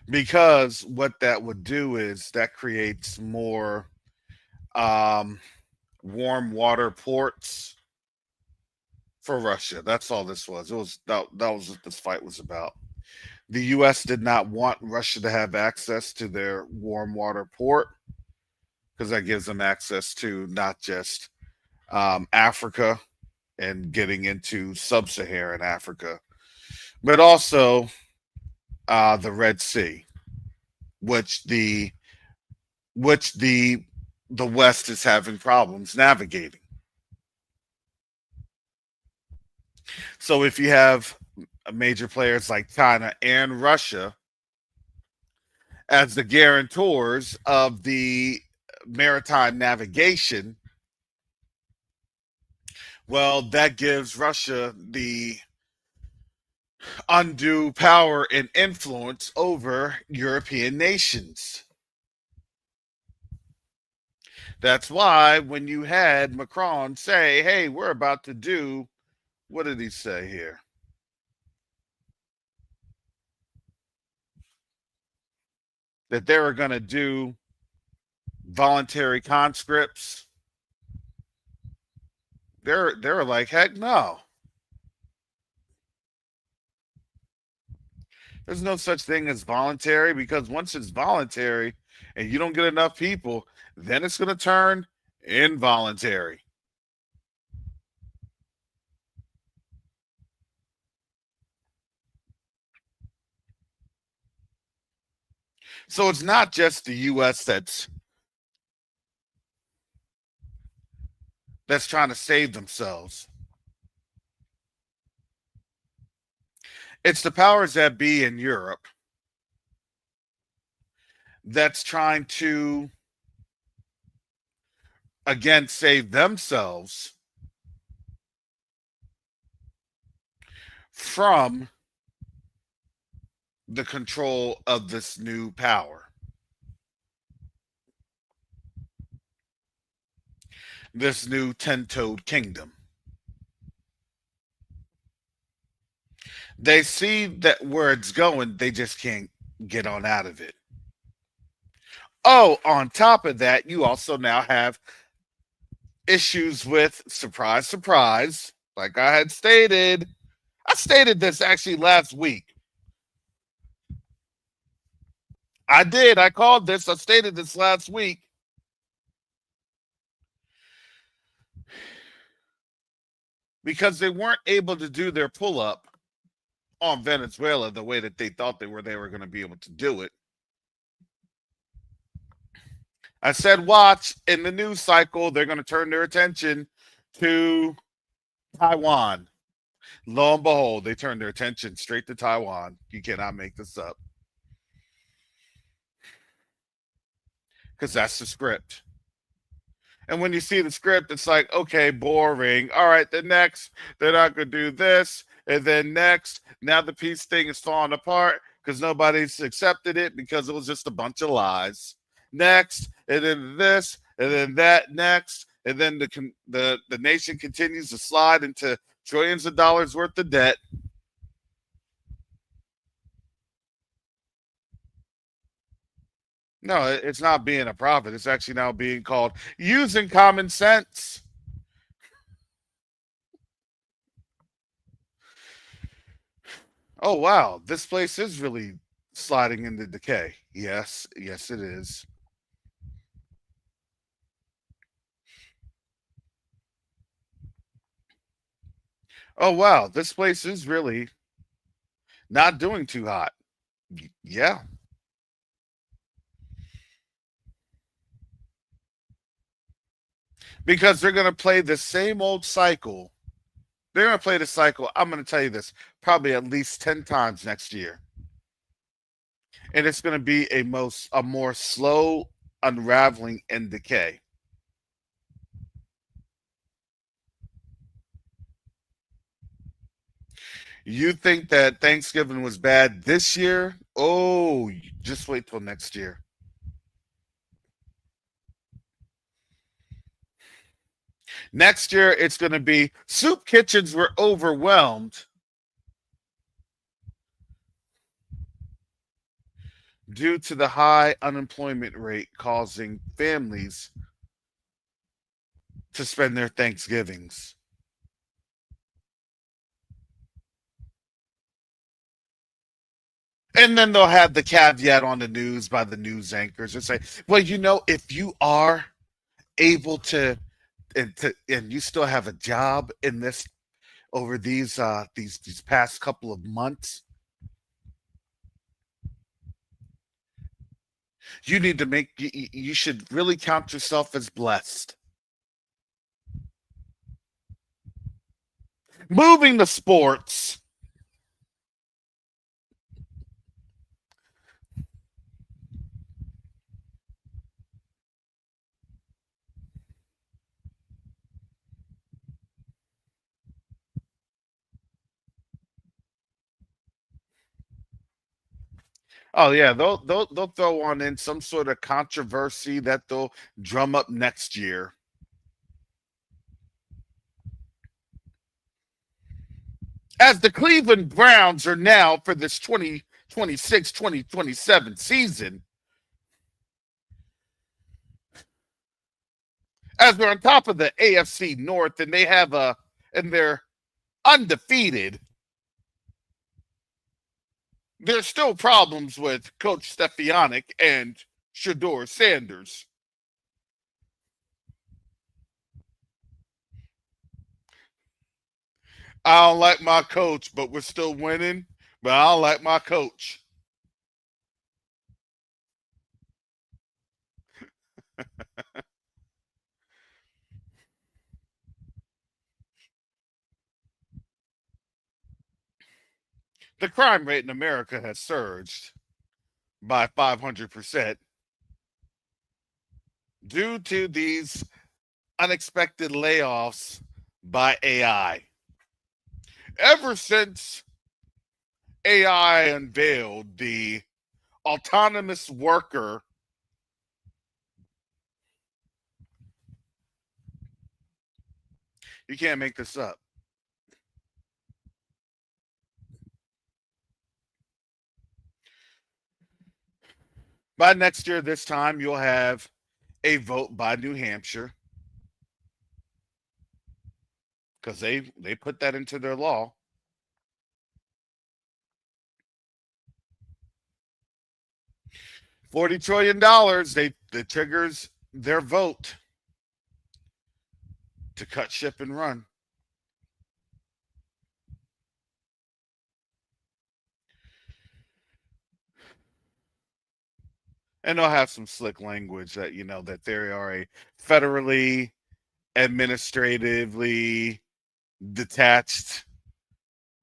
Because what that would do is that creates more um, warm water ports for Russia. That's all this was. That was what this fight was about. The U.S. did not want Russia to have access to their warm water port because that gives them access to not just Africa and getting into sub-Saharan Africa, but also the Red Sea, which the West is having problems navigating. So if you have major players like China and Russia as the guarantors of the maritime navigation, well, that gives Russia the undue power and influence over European nations. That's why when you had Macron say, hey, we're about to do, what did he say here? That they were going to do voluntary conscripts. They're like, heck no. There's no such thing as voluntary, because once it's voluntary and you don't get enough people, then it's going to turn involuntary. So it's not just the US that's trying to save themselves. It's the powers that be in Europe that's trying to, again, save themselves from the control of this new power, this new 10-toed kingdom. They see that where it's going, they just can't get on out of it. Oh, on top of that, you also now have issues with, surprise, surprise, like I had stated. I stated this actually last week. I did. I called this. I stated this last week. Because they weren't able to do their pull-up on Venezuela the way that they thought they were going to be able to do it. I said, watch, in the news cycle, they're going to turn their attention to Taiwan. Lo and behold, they turned their attention straight to Taiwan. You cannot make this up. Because that's the script. And when you see the script, it's like, okay, boring. All right, the next, they're not going to do this. And then next, now the peace thing is falling apart because nobody's accepted it because it was just a bunch of lies. Next, and then this, and then that next. And then the nation continues to slide into trillions of dollars worth of debt. No, it's not being a prophet. It's actually now being called using common sense. Oh, wow. This place is really sliding into decay. Yes, yes, it is. Oh, wow. This place is really not doing too hot. Yeah. Because they're going to play the same old cycle. They're going to play the cycle. I'm going to tell you this, probably at least 10 times next year. And it's going to be a more slow unraveling and decay. You think that Thanksgiving was bad this year? Oh, just wait till next year. Next year, it's going to be soup kitchens were overwhelmed due to the high unemployment rate, causing families to spend their Thanksgivings. And then they'll have the caveat on the news by the news anchors and say, well, if you are able to and you still have a job in this over these past couple of months, you need to you should really count yourself as blessed. Moving to sports. Oh yeah, they'll throw on in some sort of controversy that they'll drum up next year. As the Cleveland Browns are now for this 2026-2027 season, as they're on top of the AFC North and they're undefeated. There's still problems with Coach Stefanik and Shador Sanders. I don't like my coach, but we're still winning. But I don't like my coach. The crime rate in America has surged by 500% due to these unexpected layoffs by AI. Ever since AI unveiled the autonomous worker, you can't make this up. By next year, this time, you'll have a vote by New Hampshire because they put that into their law. $40 trillion, they triggers their vote to cut ship and run. And they'll have some slick language that, that they are a federally, administratively detached,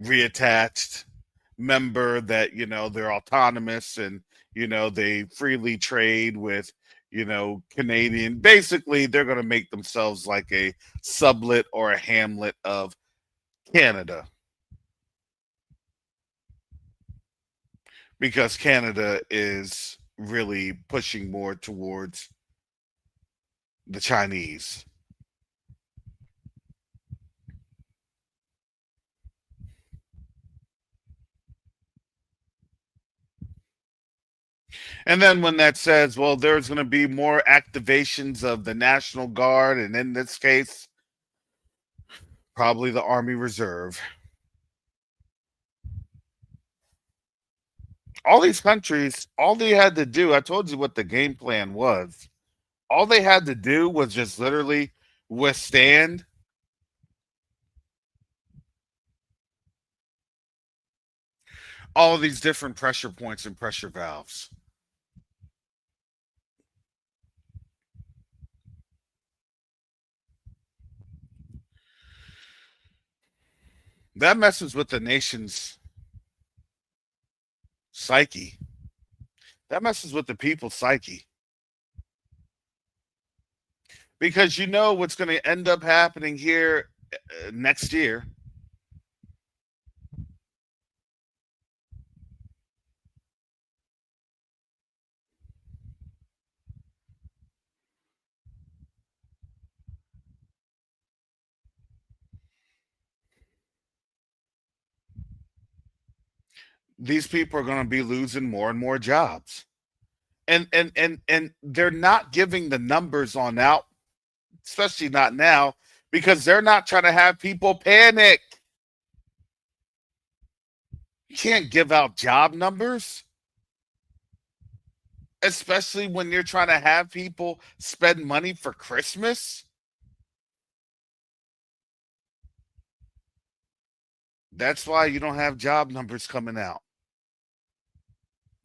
reattached member, that, they're autonomous and, they freely trade with, Canadian. Basically, they're going to make themselves like a sublet or a hamlet of Canada. Because Canada is really pushing more towards the Chinese. And then when that says, well, there's going to be more activations of the National Guard, and in this case, probably the Army Reserve. All these countries, all they had to do, I told you what the game plan was. All they had to do was just literally withstand all of these different pressure points and pressure valves. That messes with the nation's psyche. That messes with the people's psyche. Because what's going to end up happening here next year. These people are going to be losing more and more jobs. And they're not giving the numbers on out, especially not now, because they're not trying to have people panic. You can't give out job numbers, especially when you're trying to have people spend money for Christmas. That's why you don't have job numbers coming out.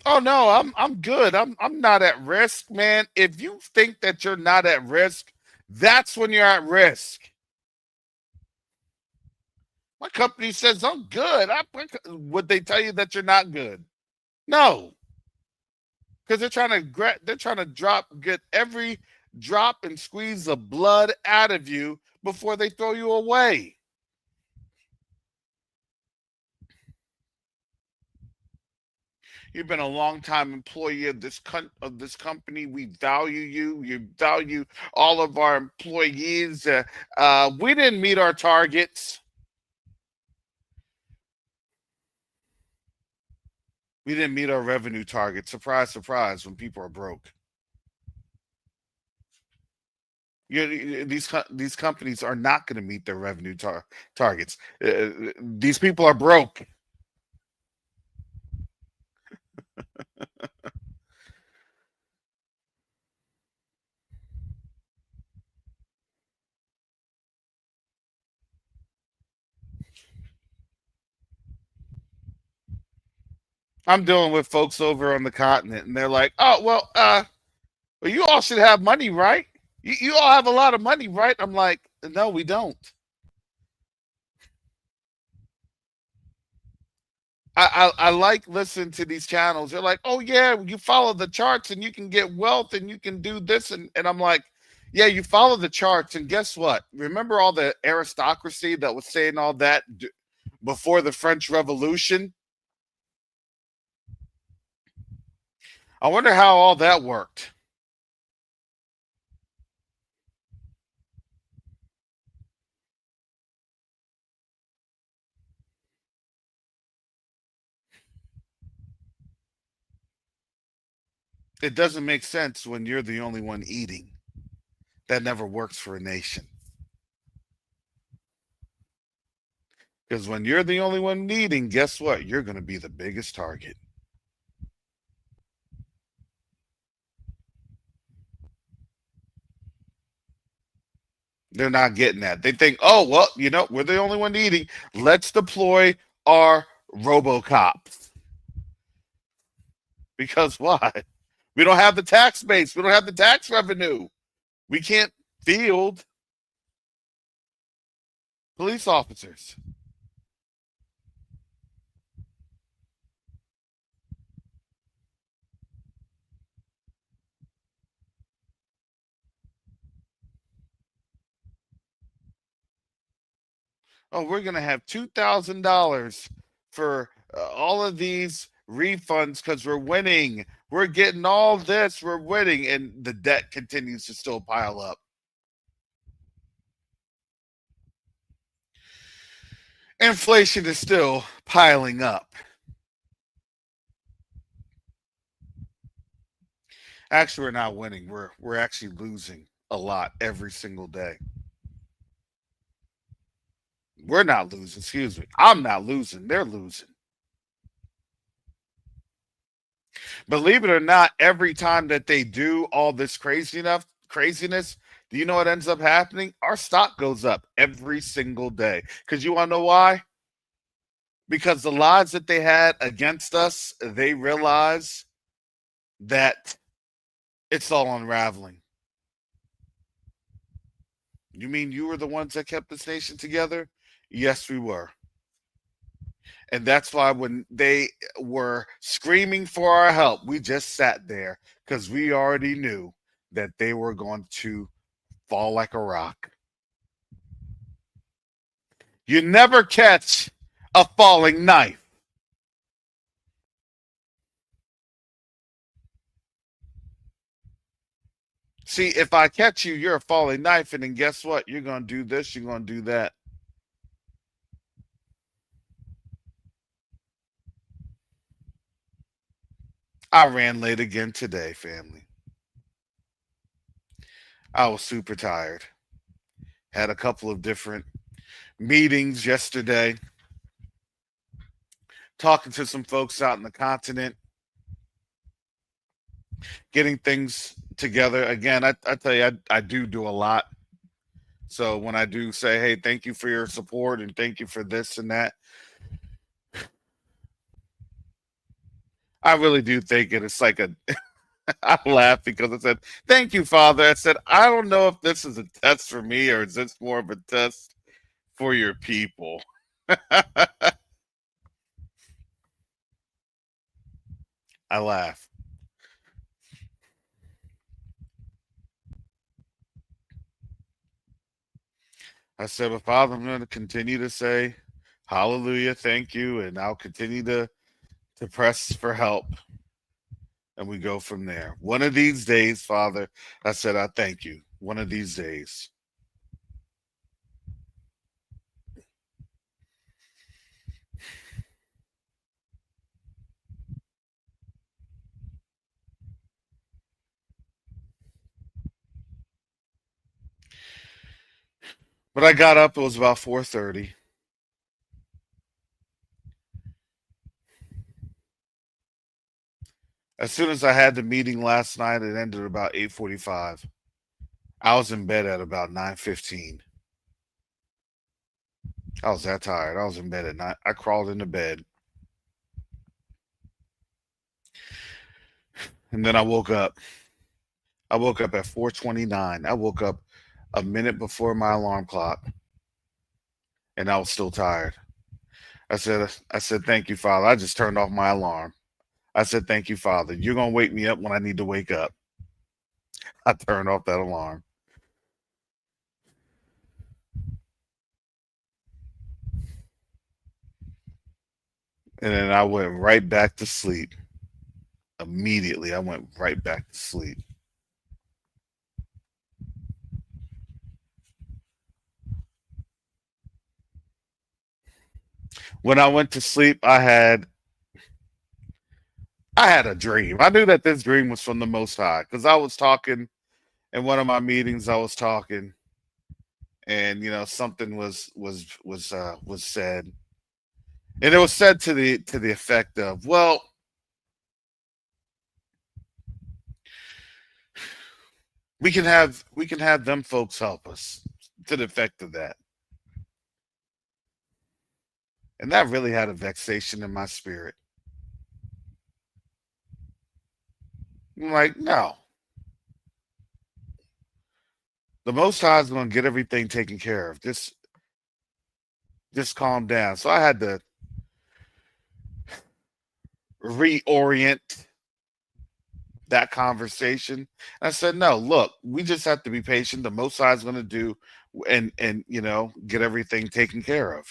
Oh no, I'm good. I'm not at risk, man. If you think that you're not at risk, that's when you're at risk. My company says I'm good. Would they tell you that you're not good? No, because they're trying to get every drop and squeeze of blood out of you before they throw you away. You've been a long time employee of this company. We value you. You value all of our employees. We didn't meet our targets. We didn't meet our revenue target. Surprise, surprise, when people are broke. These companies are not going to meet their revenue targets. These people are broke. I'm dealing with folks over on the continent, and they're like, "Oh, well, you all should have money, right? You all have a lot of money, right?" I'm like, "No, we don't." I like listening to these channels. They're like, "Oh yeah, you follow the charts and you can get wealth and you can do this," and I'm like, "Yeah, you follow the charts, and guess what? Remember all the aristocracy that was saying all that before the French Revolution? I wonder how all that worked." It doesn't make sense when you're the only one eating. That never works for a nation. Because when you're the only one eating, guess what? You're going to be the biggest target. They're not getting that. They think, oh, well, we're the only one eating. Let's deploy our RoboCops. Because why? We don't have the tax base. We don't have the tax revenue. We can't field police officers. Oh, we're going to have $2,000 for all of these refunds because we're winning. We're getting all this. We're winning. And the debt continues to still pile up. Inflation is still piling up. Actually, we're not winning. We're actually losing a lot every single day. We're not losing, excuse me. I'm not losing. They're losing. Believe it or not, every time that they do all this craziness, do you know what ends up happening? Our stock goes up every single day. Because you want to know why? Because the lies that they had against us, they realize that it's all unraveling. You mean you were the ones that kept this nation together? Yes, we were. And that's why when they were screaming for our help, we just sat there because we already knew that they were going to fall like a rock. You never catch a falling knife. See, if I catch you, you're a falling knife, and then guess what? You're going to do this, you're going to do that. I ran late again today, family. I was super tired. Had a couple of different meetings yesterday, talking to some folks out in the continent, getting things together. Again, I tell you, I do a lot. So when I do say, hey, thank you for your support and thank you for this and that, I really do think it's like a, I laugh because I said, thank you, Father. I said, I don't know if this is a test for me or is this more of a test for your people? I laugh. I said, but Father, I'm going to continue to say, hallelujah, thank you. And I'll continue to to press for help, and we go from there. One of these days, Father, I said, I thank you. One of these days. But I got up, it was about 4:30. As soon as I had the meeting last night, it ended about 8:45. I was in bed at about 9:15. I was that tired. I was in bed at 9. I crawled into bed. And then I woke up. I woke up at 4:29. I woke up a minute before my alarm clock, and I was still tired. I said, thank you, Father. I just turned off my alarm. I said, thank you, Father. You're gonna wake me up when I need to wake up. I turned off that alarm. And then I went right back to sleep. Immediately, I went right back to sleep. When I went to sleep, I had a dream. I knew that this dream was from the Most High because I was talking in one of my meetings. I was talking, and something was said, and it was said to the effect of, "Well, we can have them folks help us," to the effect of that, and that really had a vexation in my spirit. I'm like, no, the Most High is going to get everything taken care of. Just calm down. So I had to reorient that conversation. I said, no, look, we just have to be patient. The Most High is going to do and get everything taken care of.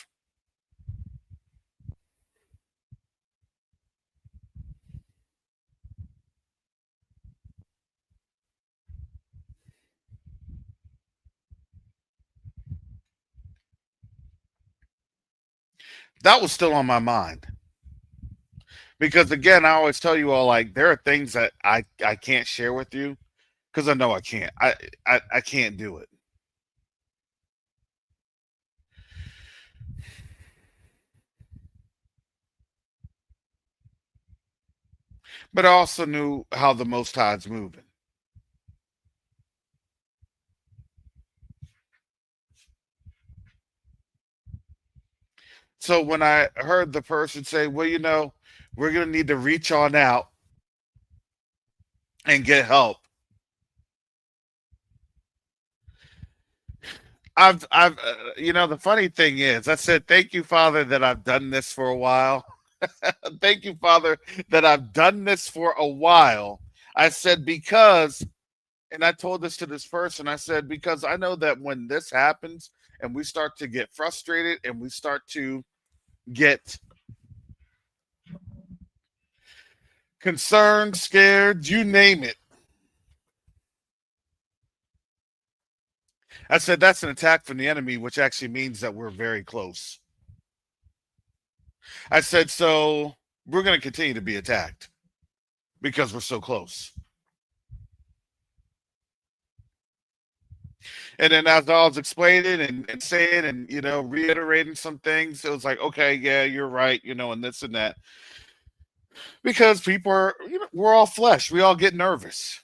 That was still on my mind because again, I always tell you all, like, there are things that I can't share with you because I know I can't. I can't do it. But I also knew how the Most High's moving. So when I heard the person say, well, we're going to need to reach on out and get help. The funny thing is, I said, thank you, Father, that I've done this for a while. Thank you, Father, that I've done this for a while. I said, because, and I told this to this person, I said, because I know that when this happens and we start to get frustrated and we start to get concerned, scared, you name it. I said, that's an attack from the enemy, which actually means that we're very close. I said, so we're going to continue to be attacked because we're so close. And then as I was explaining and saying and, reiterating some things, it was like, okay, yeah, you're right, and this and that. Because people are, we're all flesh. We all get nervous.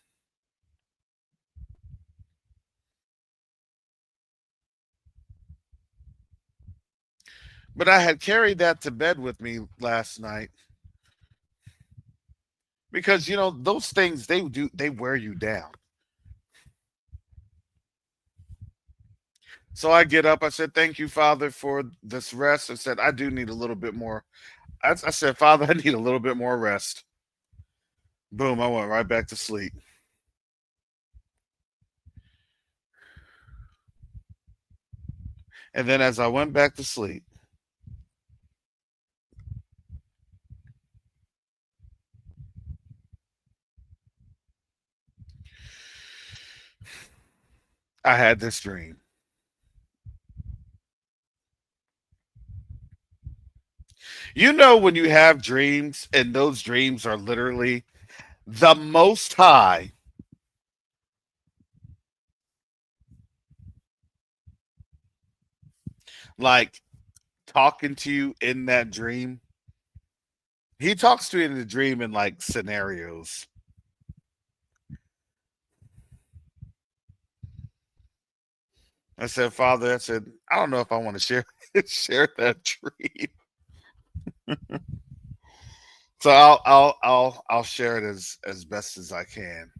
But I had carried that to bed with me last night because, those things, they wear you down. So I get up. I said, thank you, Father, for this rest. I said, I do need a little bit more. I said, Father, I need a little bit more rest. Boom, I went right back to sleep. And then as I went back to sleep, I had this dream. You know, when you have dreams and those dreams are literally the most high, like talking to you in that dream. He talks to you in the dream in like scenarios. I said, Father, I said, I don't know if I want to share share that dream. So I'll share it as best as I can.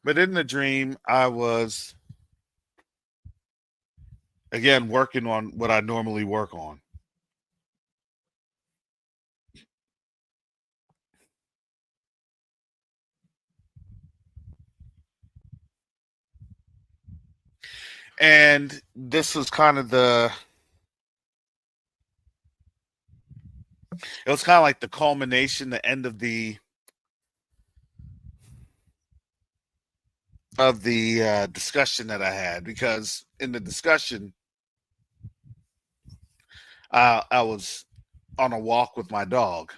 But in the dream, I was again working on what I normally work on. And this was kind of it was kind of like the culmination, the end of the discussion that I had, because in the discussion, I was on a walk with my dog,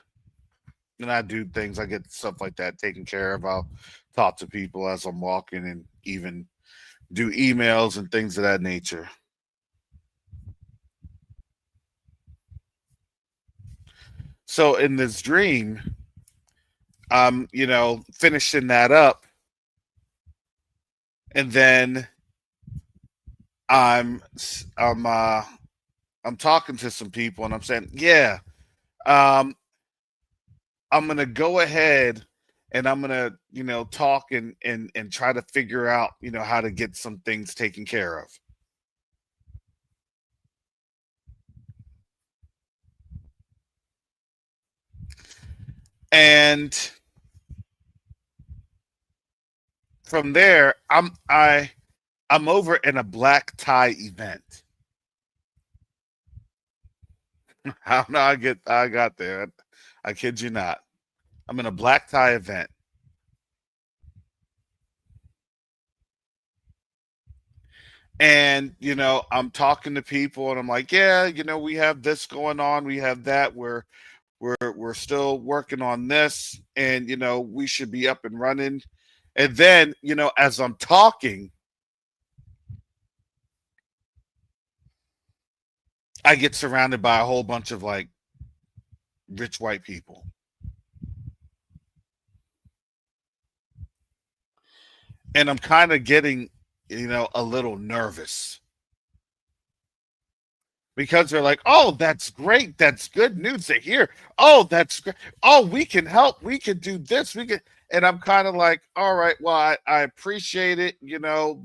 and I do things. I get stuff like that taken care of. I'll talk to people as I'm walking, and even do emails and things of that nature. So in this dream, I'm finishing that up, and then I'm I'm uh, I'm talking to some people, and I'm saying, yeah, um, I'm gonna go ahead and I'm gonna, talk and try to figure out, how to get some things taken care of. And from there, I'm over in a black tie event. How no, I got there. I kid you not. I'm in a black tie event. And I'm talking to people, and I'm like, yeah, we have this going on, we have that, we're still working on this, and we should be up and running. And then as I'm talking, I get surrounded by a whole bunch of like rich white people, and I'm kind of getting a little nervous, because they're like, oh, that's great, that's good news to hear. Oh, that's great. Oh, we can help, we can do this, we can. And I'm kind of like, all right, well, I appreciate it,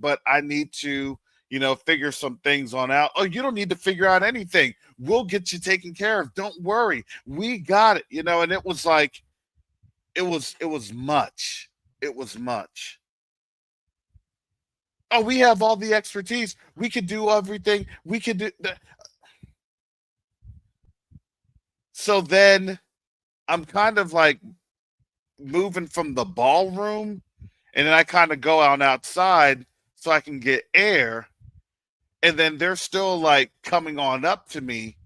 but I need to figure some things on out. Oh, you don't need to figure out anything, we'll get you taken care of, don't worry, we got it. And it was like, it was much, it was much. Oh, we have all the expertise, we could do everything, we could do that. So then I'm kind of like moving from the ballroom, and then I kind of go out outside so I can get air. And then they're still like coming on up to me.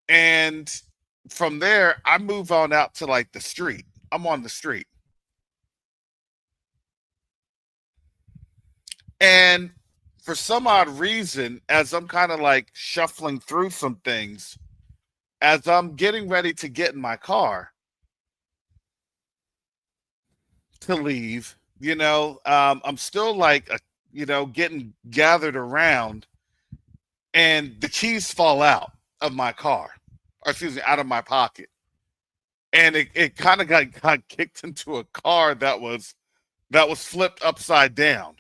And from there, I move on out to like the street. I'm on the street. And for some odd reason, as I'm kind of like shuffling through some things, as I'm getting ready to get in my car to leave, I'm still like, getting gathered around, and the keys fall out of my car, or excuse me, out of my pocket. And it kind of got kicked into a car that was flipped upside down.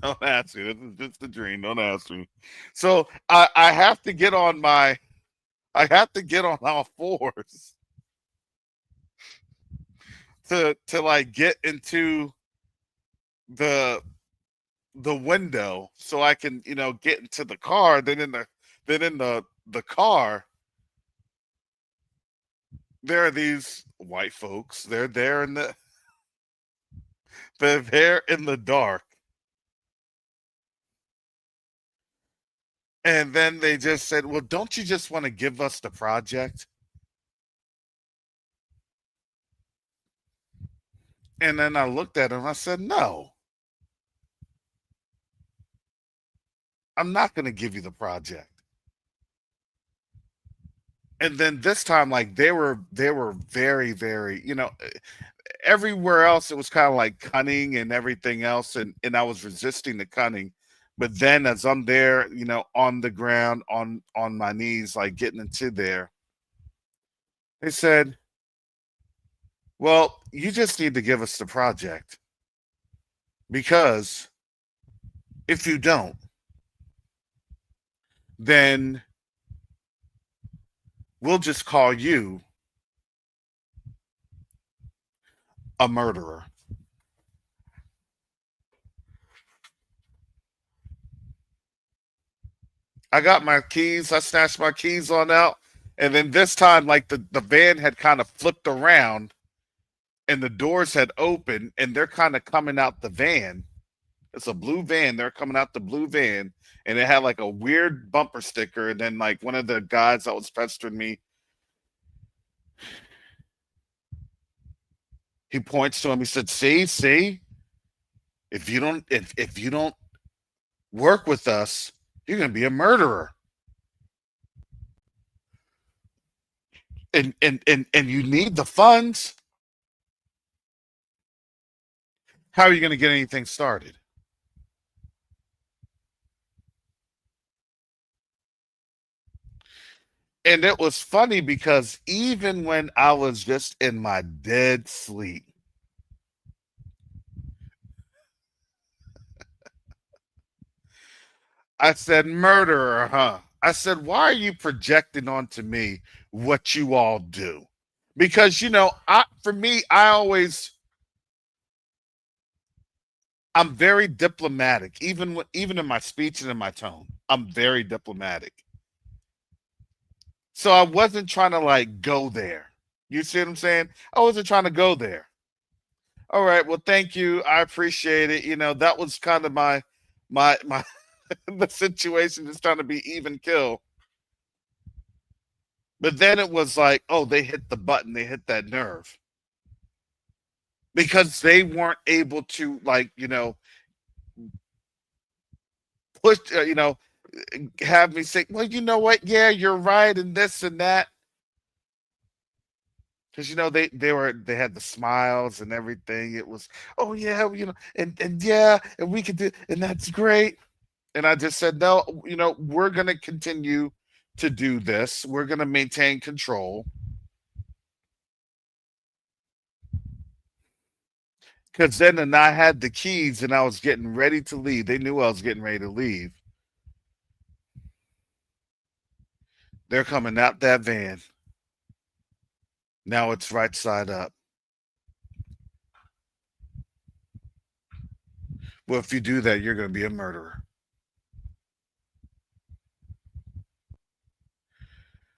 Don't ask me. This is just a dream. Don't ask me. So I have to get on all fours to like get into the the window so I can, get into the car. Then in the car, there are these white folks. They're there in the dark. And then they just said, "Well, don't you just want to give us the project?" And then I looked at them. I said, "No, I'm not going to give you the project." And then this time, like they were very, very, everywhere else it was kind of like cunning and everything else, and I was resisting the cunning. But then as I'm there, on the ground, on my knees, like getting into there, they said, "Well, you just need to give us the project, because if you don't, then we'll just call you a murderer." I got my keys. I snatched my keys on out. And then this time, like the van had kind of flipped around and the doors had opened and they're kind of coming out the van. It's a blue van. They're coming out the blue van. And it had like a weird bumper sticker. And then like one of the guys that was pestering me, he points to him. He said, see, if you don't work with us, you're gonna be a murderer. And you need the funds. How are you gonna get anything started? And it was funny because even when I was just in my dead sleep, I said, "Murderer, huh?" I said, "Why are you projecting onto me what you all do?" Because for me, I'm very diplomatic, even in my speech and in my tone. I'm very diplomatic. So I wasn't trying to like go there. You see what I'm saying? I wasn't trying to go there. All right, well, thank you. I appreciate it. That was kind of my the situation, is trying to be even kill. But then it was like, oh, they hit the button, they hit that nerve. Because they weren't able to, like, push, have me say, "Well, you know what? Yeah, you're right, and this and that." Because they had the smiles and everything. It was, "Oh yeah, and yeah, and we could do, and that's great." And I just said, "No, we're gonna continue to do this. We're gonna maintain control." Because then, and I had the keys, and I was getting ready to leave. They knew I was getting ready to leave. They're coming out that van. Now it's right side up. "Well, if you do that, you're going to be a murderer."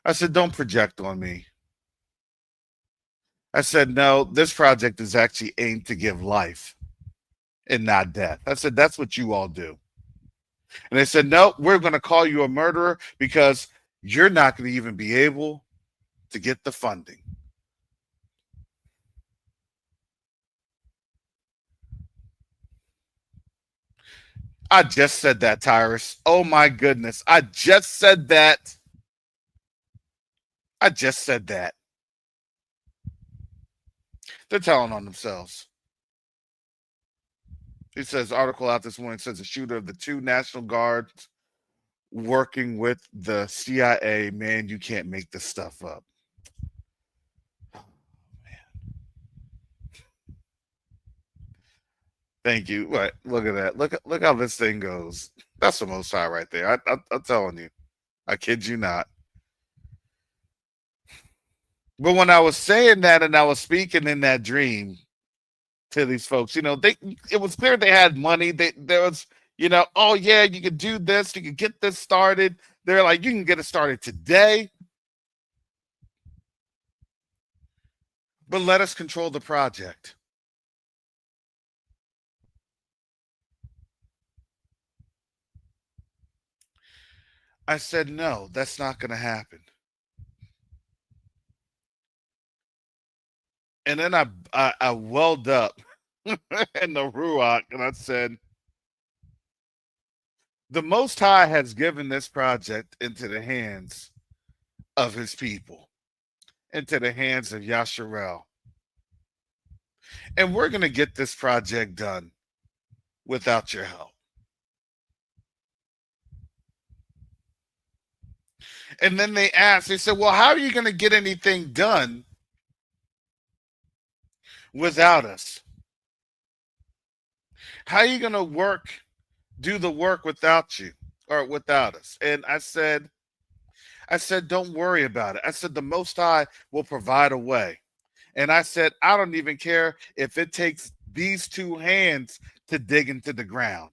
I said, "Don't project on me." I said, "No, this project is actually aimed to give life and not death." I said, "That's what you all do." And they said, "No, we're going to call you a murderer because you're not going to even be able to get the funding." I just said that, Tyrus. Oh my goodness. I just said that. I just said that. They're telling on themselves. He says, article out this morning says, "A shooter of the two National Guards working with the CIA." Man, you can't make this stuff up. Thank you. What? Look at that. Look how this thing goes. That's the Most High right there. I'm telling you. I kid you not. But when I was saying that and I was speaking in that dream to these folks, it was clear they had money. There was, Oh yeah, you can do this, you can get this started. They're like, you can get it started today, but let us control the project. I said, no, that's not going to happen. And then I welled up in the Ruach and I said, the Most High has given this project into the hands of his people, into the hands of Yasharel. And we're going to get this project done without your help. And then they asked, they said, well, how are you going to get anything done without us? How are you going to do the work without you or without us? And I said, don't worry about it. I said, the Most High will provide a way. And I said, I don't even care if it takes these two hands to dig into the ground.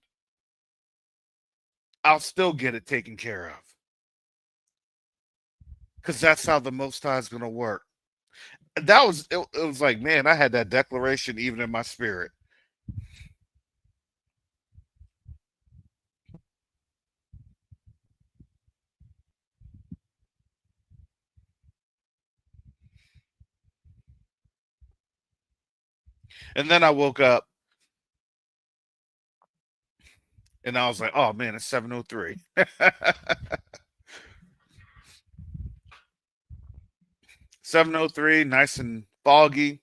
I'll still get it taken care of. Because that's how the Most High is going to work. It was like, man, I had that declaration even in my spirit. And then I woke up and I was like, oh man, it's 7:03. 7:03, nice and foggy.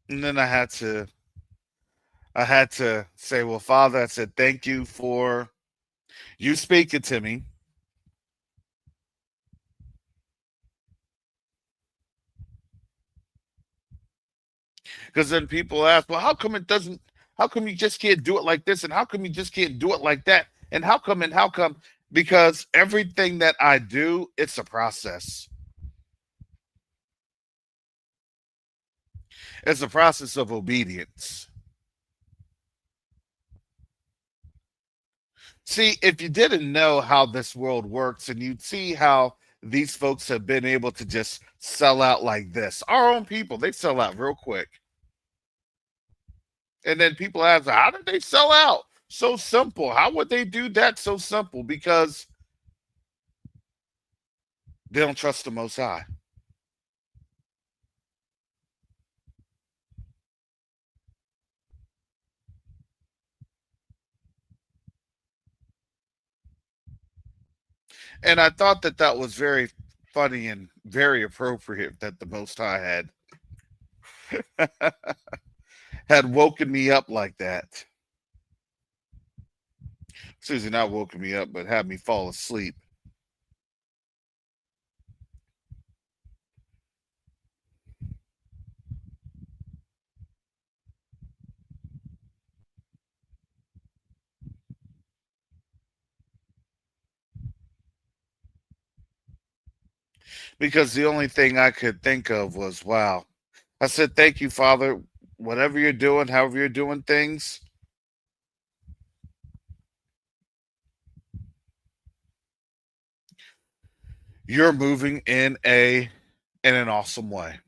And then I had to say, well, Father, I said, thank you for you speaking to me. Because then people ask, well, how come you just can't do it like this? And how come you just can't do it like that? And how come? And how come? Because everything that I do, it's a process. It's a process of obedience. See, if you didn't know how this world works and you'd see how these folks have been able to just sell out like this, our own people, they sell out real quick. And then people ask, how did they sell out? So simple. How would they do that so simple? Because they don't trust the Most High. And I thought that that was very funny and very appropriate that the Most High had woken me up like that. Susie not woken me up, but had me fall asleep. Because the only thing I could think of was, wow. I said, thank you, Father. Whatever you're doing, however you're doing things, you're moving in an awesome way.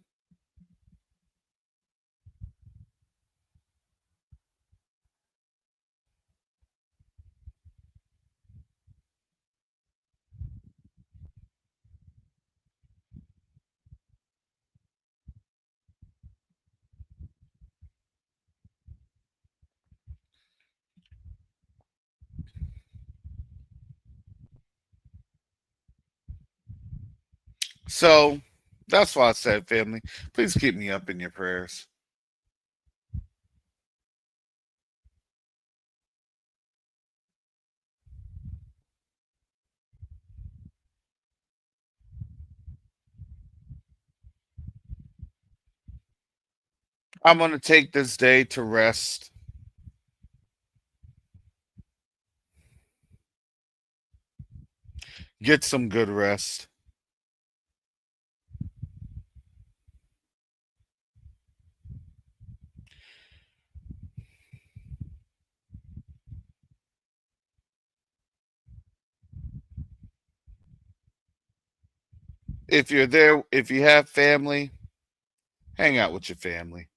So that's why I said, family, please keep me up in your prayers. I'm going to take this day to rest. Get some good rest. If you're there, if you have family, hang out with your family.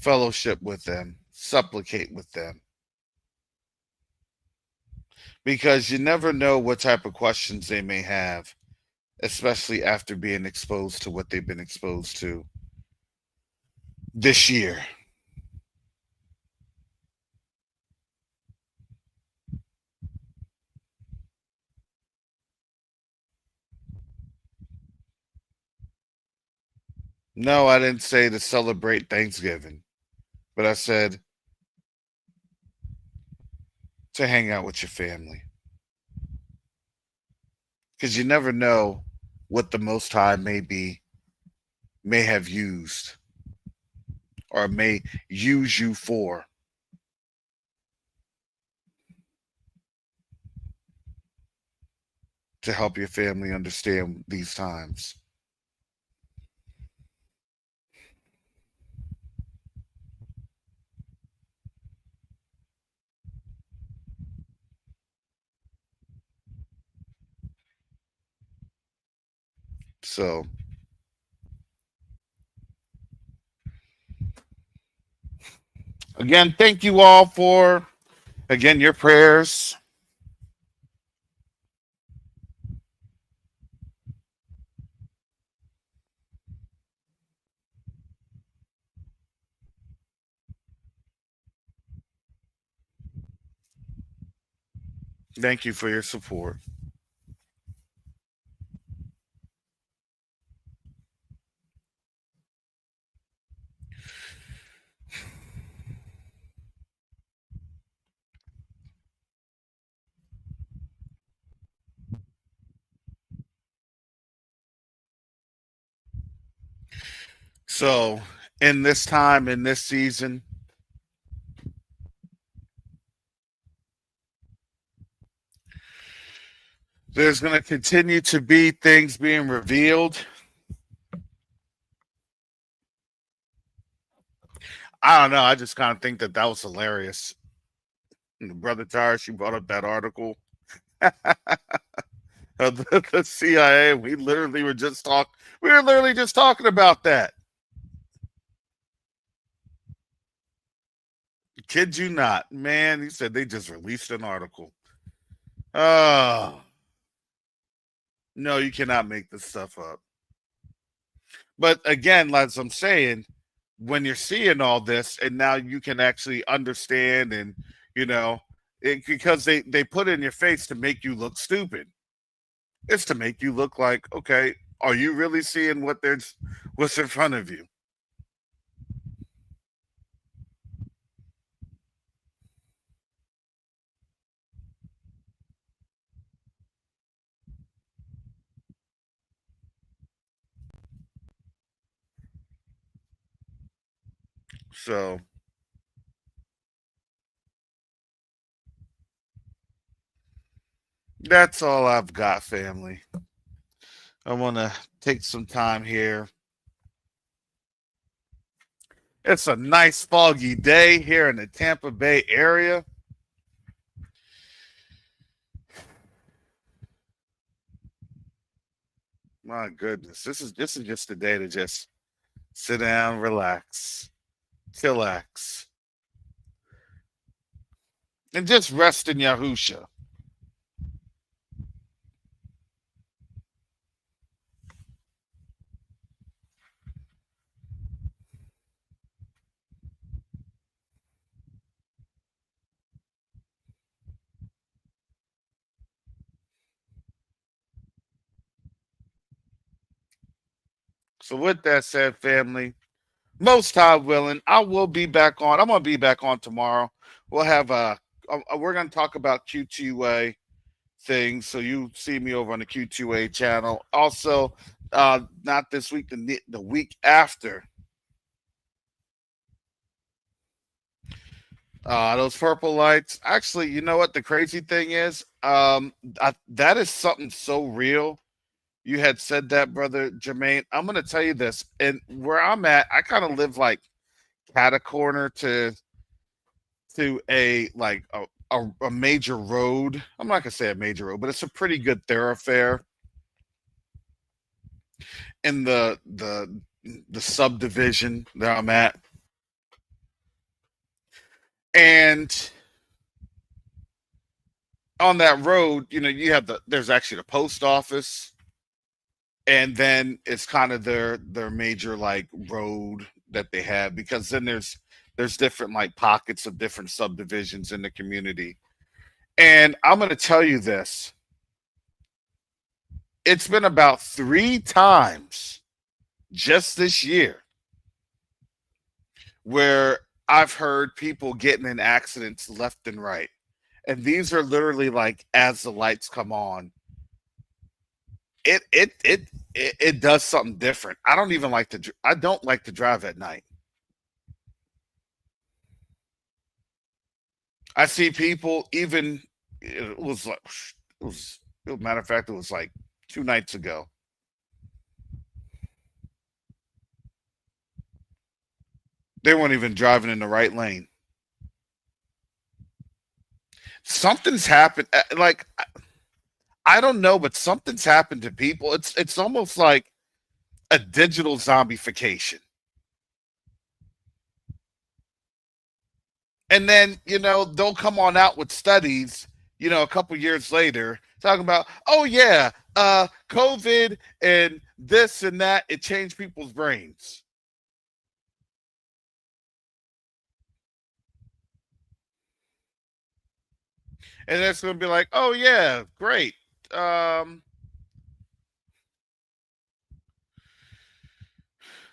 Fellowship with them, supplicate with them, because you never know what type of questions they may have, especially after being exposed to what they've been exposed to this year. No, I didn't say to celebrate Thanksgiving, but I said to hang out with your family. Because you never know what the Most High may have used or may use you for. To help your family understand these times. So, again, thank you all for, again, your prayers. Thank you for your support. So, in this time, in this season, there's going to continue to be things being revealed. I don't know. I just kind of think that was hilarious. And Brother Tara, she brought up that article of the CIA. We were literally just talking about that. Kid you not, man. He said they just released an article. Oh, no, you cannot make this stuff up. But again, as I'm saying, when you're seeing all this, and now you can actually understand, and because they put it in your face to make you look stupid. It's to make you look like, okay, are you really seeing what's in front of you? So that's all I've got, family. I want to take some time here. It's a nice foggy day here in the Tampa Bay area. My goodness, this is just a day to just sit down, relax, chillax, and just rest in Yahusha. So with that said, family, most high willing, I will be back on. I'm gonna be back on tomorrow. We'll have we're gonna talk about QTUA, things. So you see me over on the Q2A channel. Also, not this week, the week after. Those purple lights. Actually, you know what the crazy thing is? That is something so real. You had said that, brother Jermaine. I'm gonna tell you this, and where I'm at, I kind of live like cat a corner to a like a major road. I'm not gonna say a major road, but it's a pretty good thoroughfare in the subdivision that I'm at. And on that road, you know, you have there's actually the post office, and then it's kind of their major like road that they have, because then there's different like pockets of different subdivisions in the community. And I'm going to tell you this. It's been about 3 times just this year where I've heard people getting in accidents left and right. And these are literally like as the lights come on. It does something different. I don't like to drive at night. I see people even it was matter of fact, it was like 2 nights ago. They weren't even driving in the right lane. Something's happened. Like I don't know, but something's happened to people. It's almost like a digital zombification. And then, you know, they'll come on out with studies, you know, a couple years later talking about, oh yeah, COVID and this and that, it changed people's brains. And it's going to be like, oh yeah, great.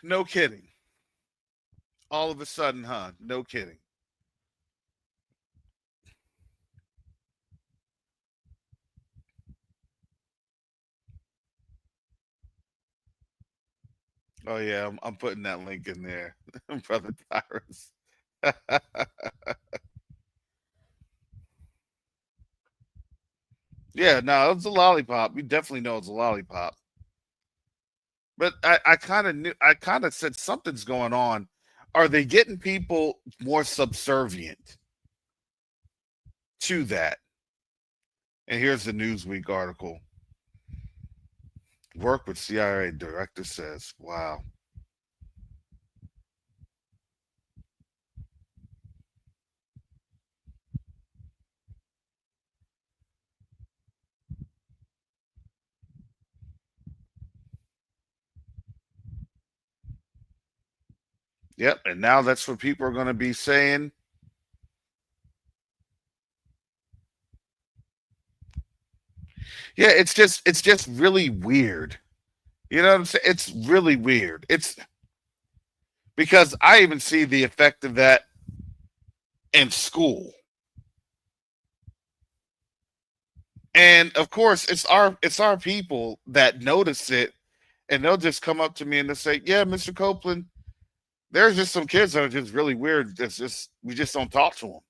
No kidding. All of a sudden, huh? No kidding. Oh yeah, I'm putting that link in there, brother Tyrus. Yeah, no, it's a lollipop. You definitely know it's a lollipop. But I kind of knew. I kind of said something's going on. Are they getting people more subservient to that? And here's the Newsweek article. Work with CIA director says, "Wow." Yep, and now that's what people are going to be saying. Yeah, it's just really weird. You know what I'm saying? It's really weird. It's because I even see the effect of that in school. And of course, it's our people that notice it, and they'll just come up to me and they'll say, "Yeah, Mr. Copeland, there's just some kids that are just really weird. It's just we just don't talk to them."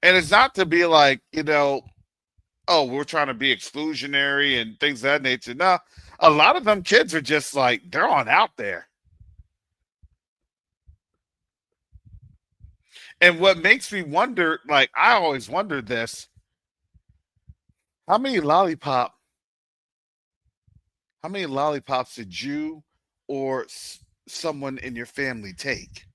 And it's not to be like, you know, oh, we're trying to be exclusionary and things of that nature. No, a lot of them kids are just like they're on out there. And what makes me wonder, like I always wondered this, how many lollipop how many lollipops did you or someone in your family take?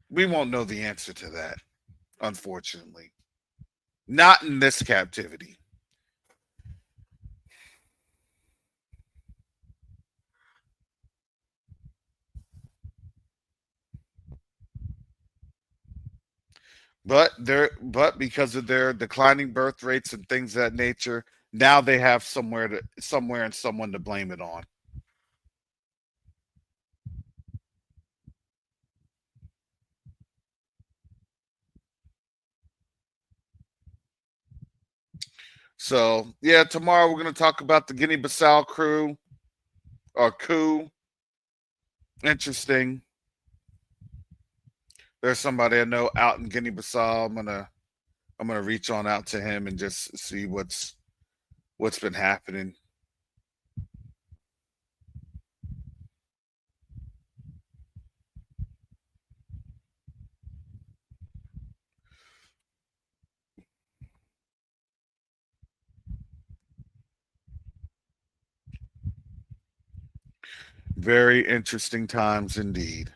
We won't know the answer to that, unfortunately. Not in this captivity. But because of their declining birth rates and things of that nature, now they have somewhere and someone to blame it on. So yeah, tomorrow we're going to talk about the Guinea-Bissau crew or coup. Interesting. There's somebody I know out in Guinea-Bissau. I'm gonna reach on out to him and just see what's been happening. Very interesting times indeed.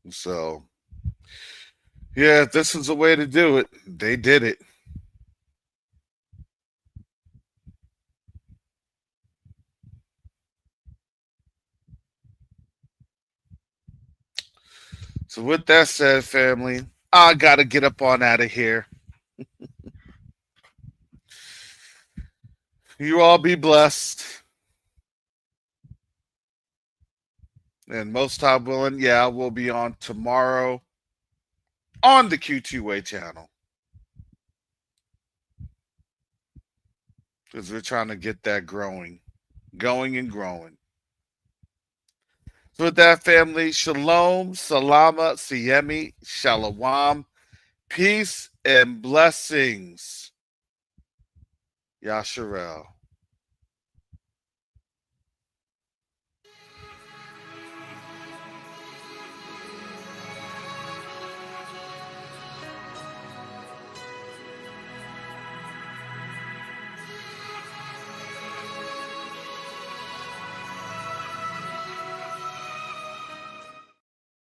So yeah, this is a way to do it. They did it. So with that said, family, I gotta get up on out of here. You all be blessed. And most time willing, yeah, we'll be on tomorrow on the Q2A channel. Because we're trying to get that going and growing. So with that, family, shalom, salama, siyemi, shalom, peace and blessings. Yasharel.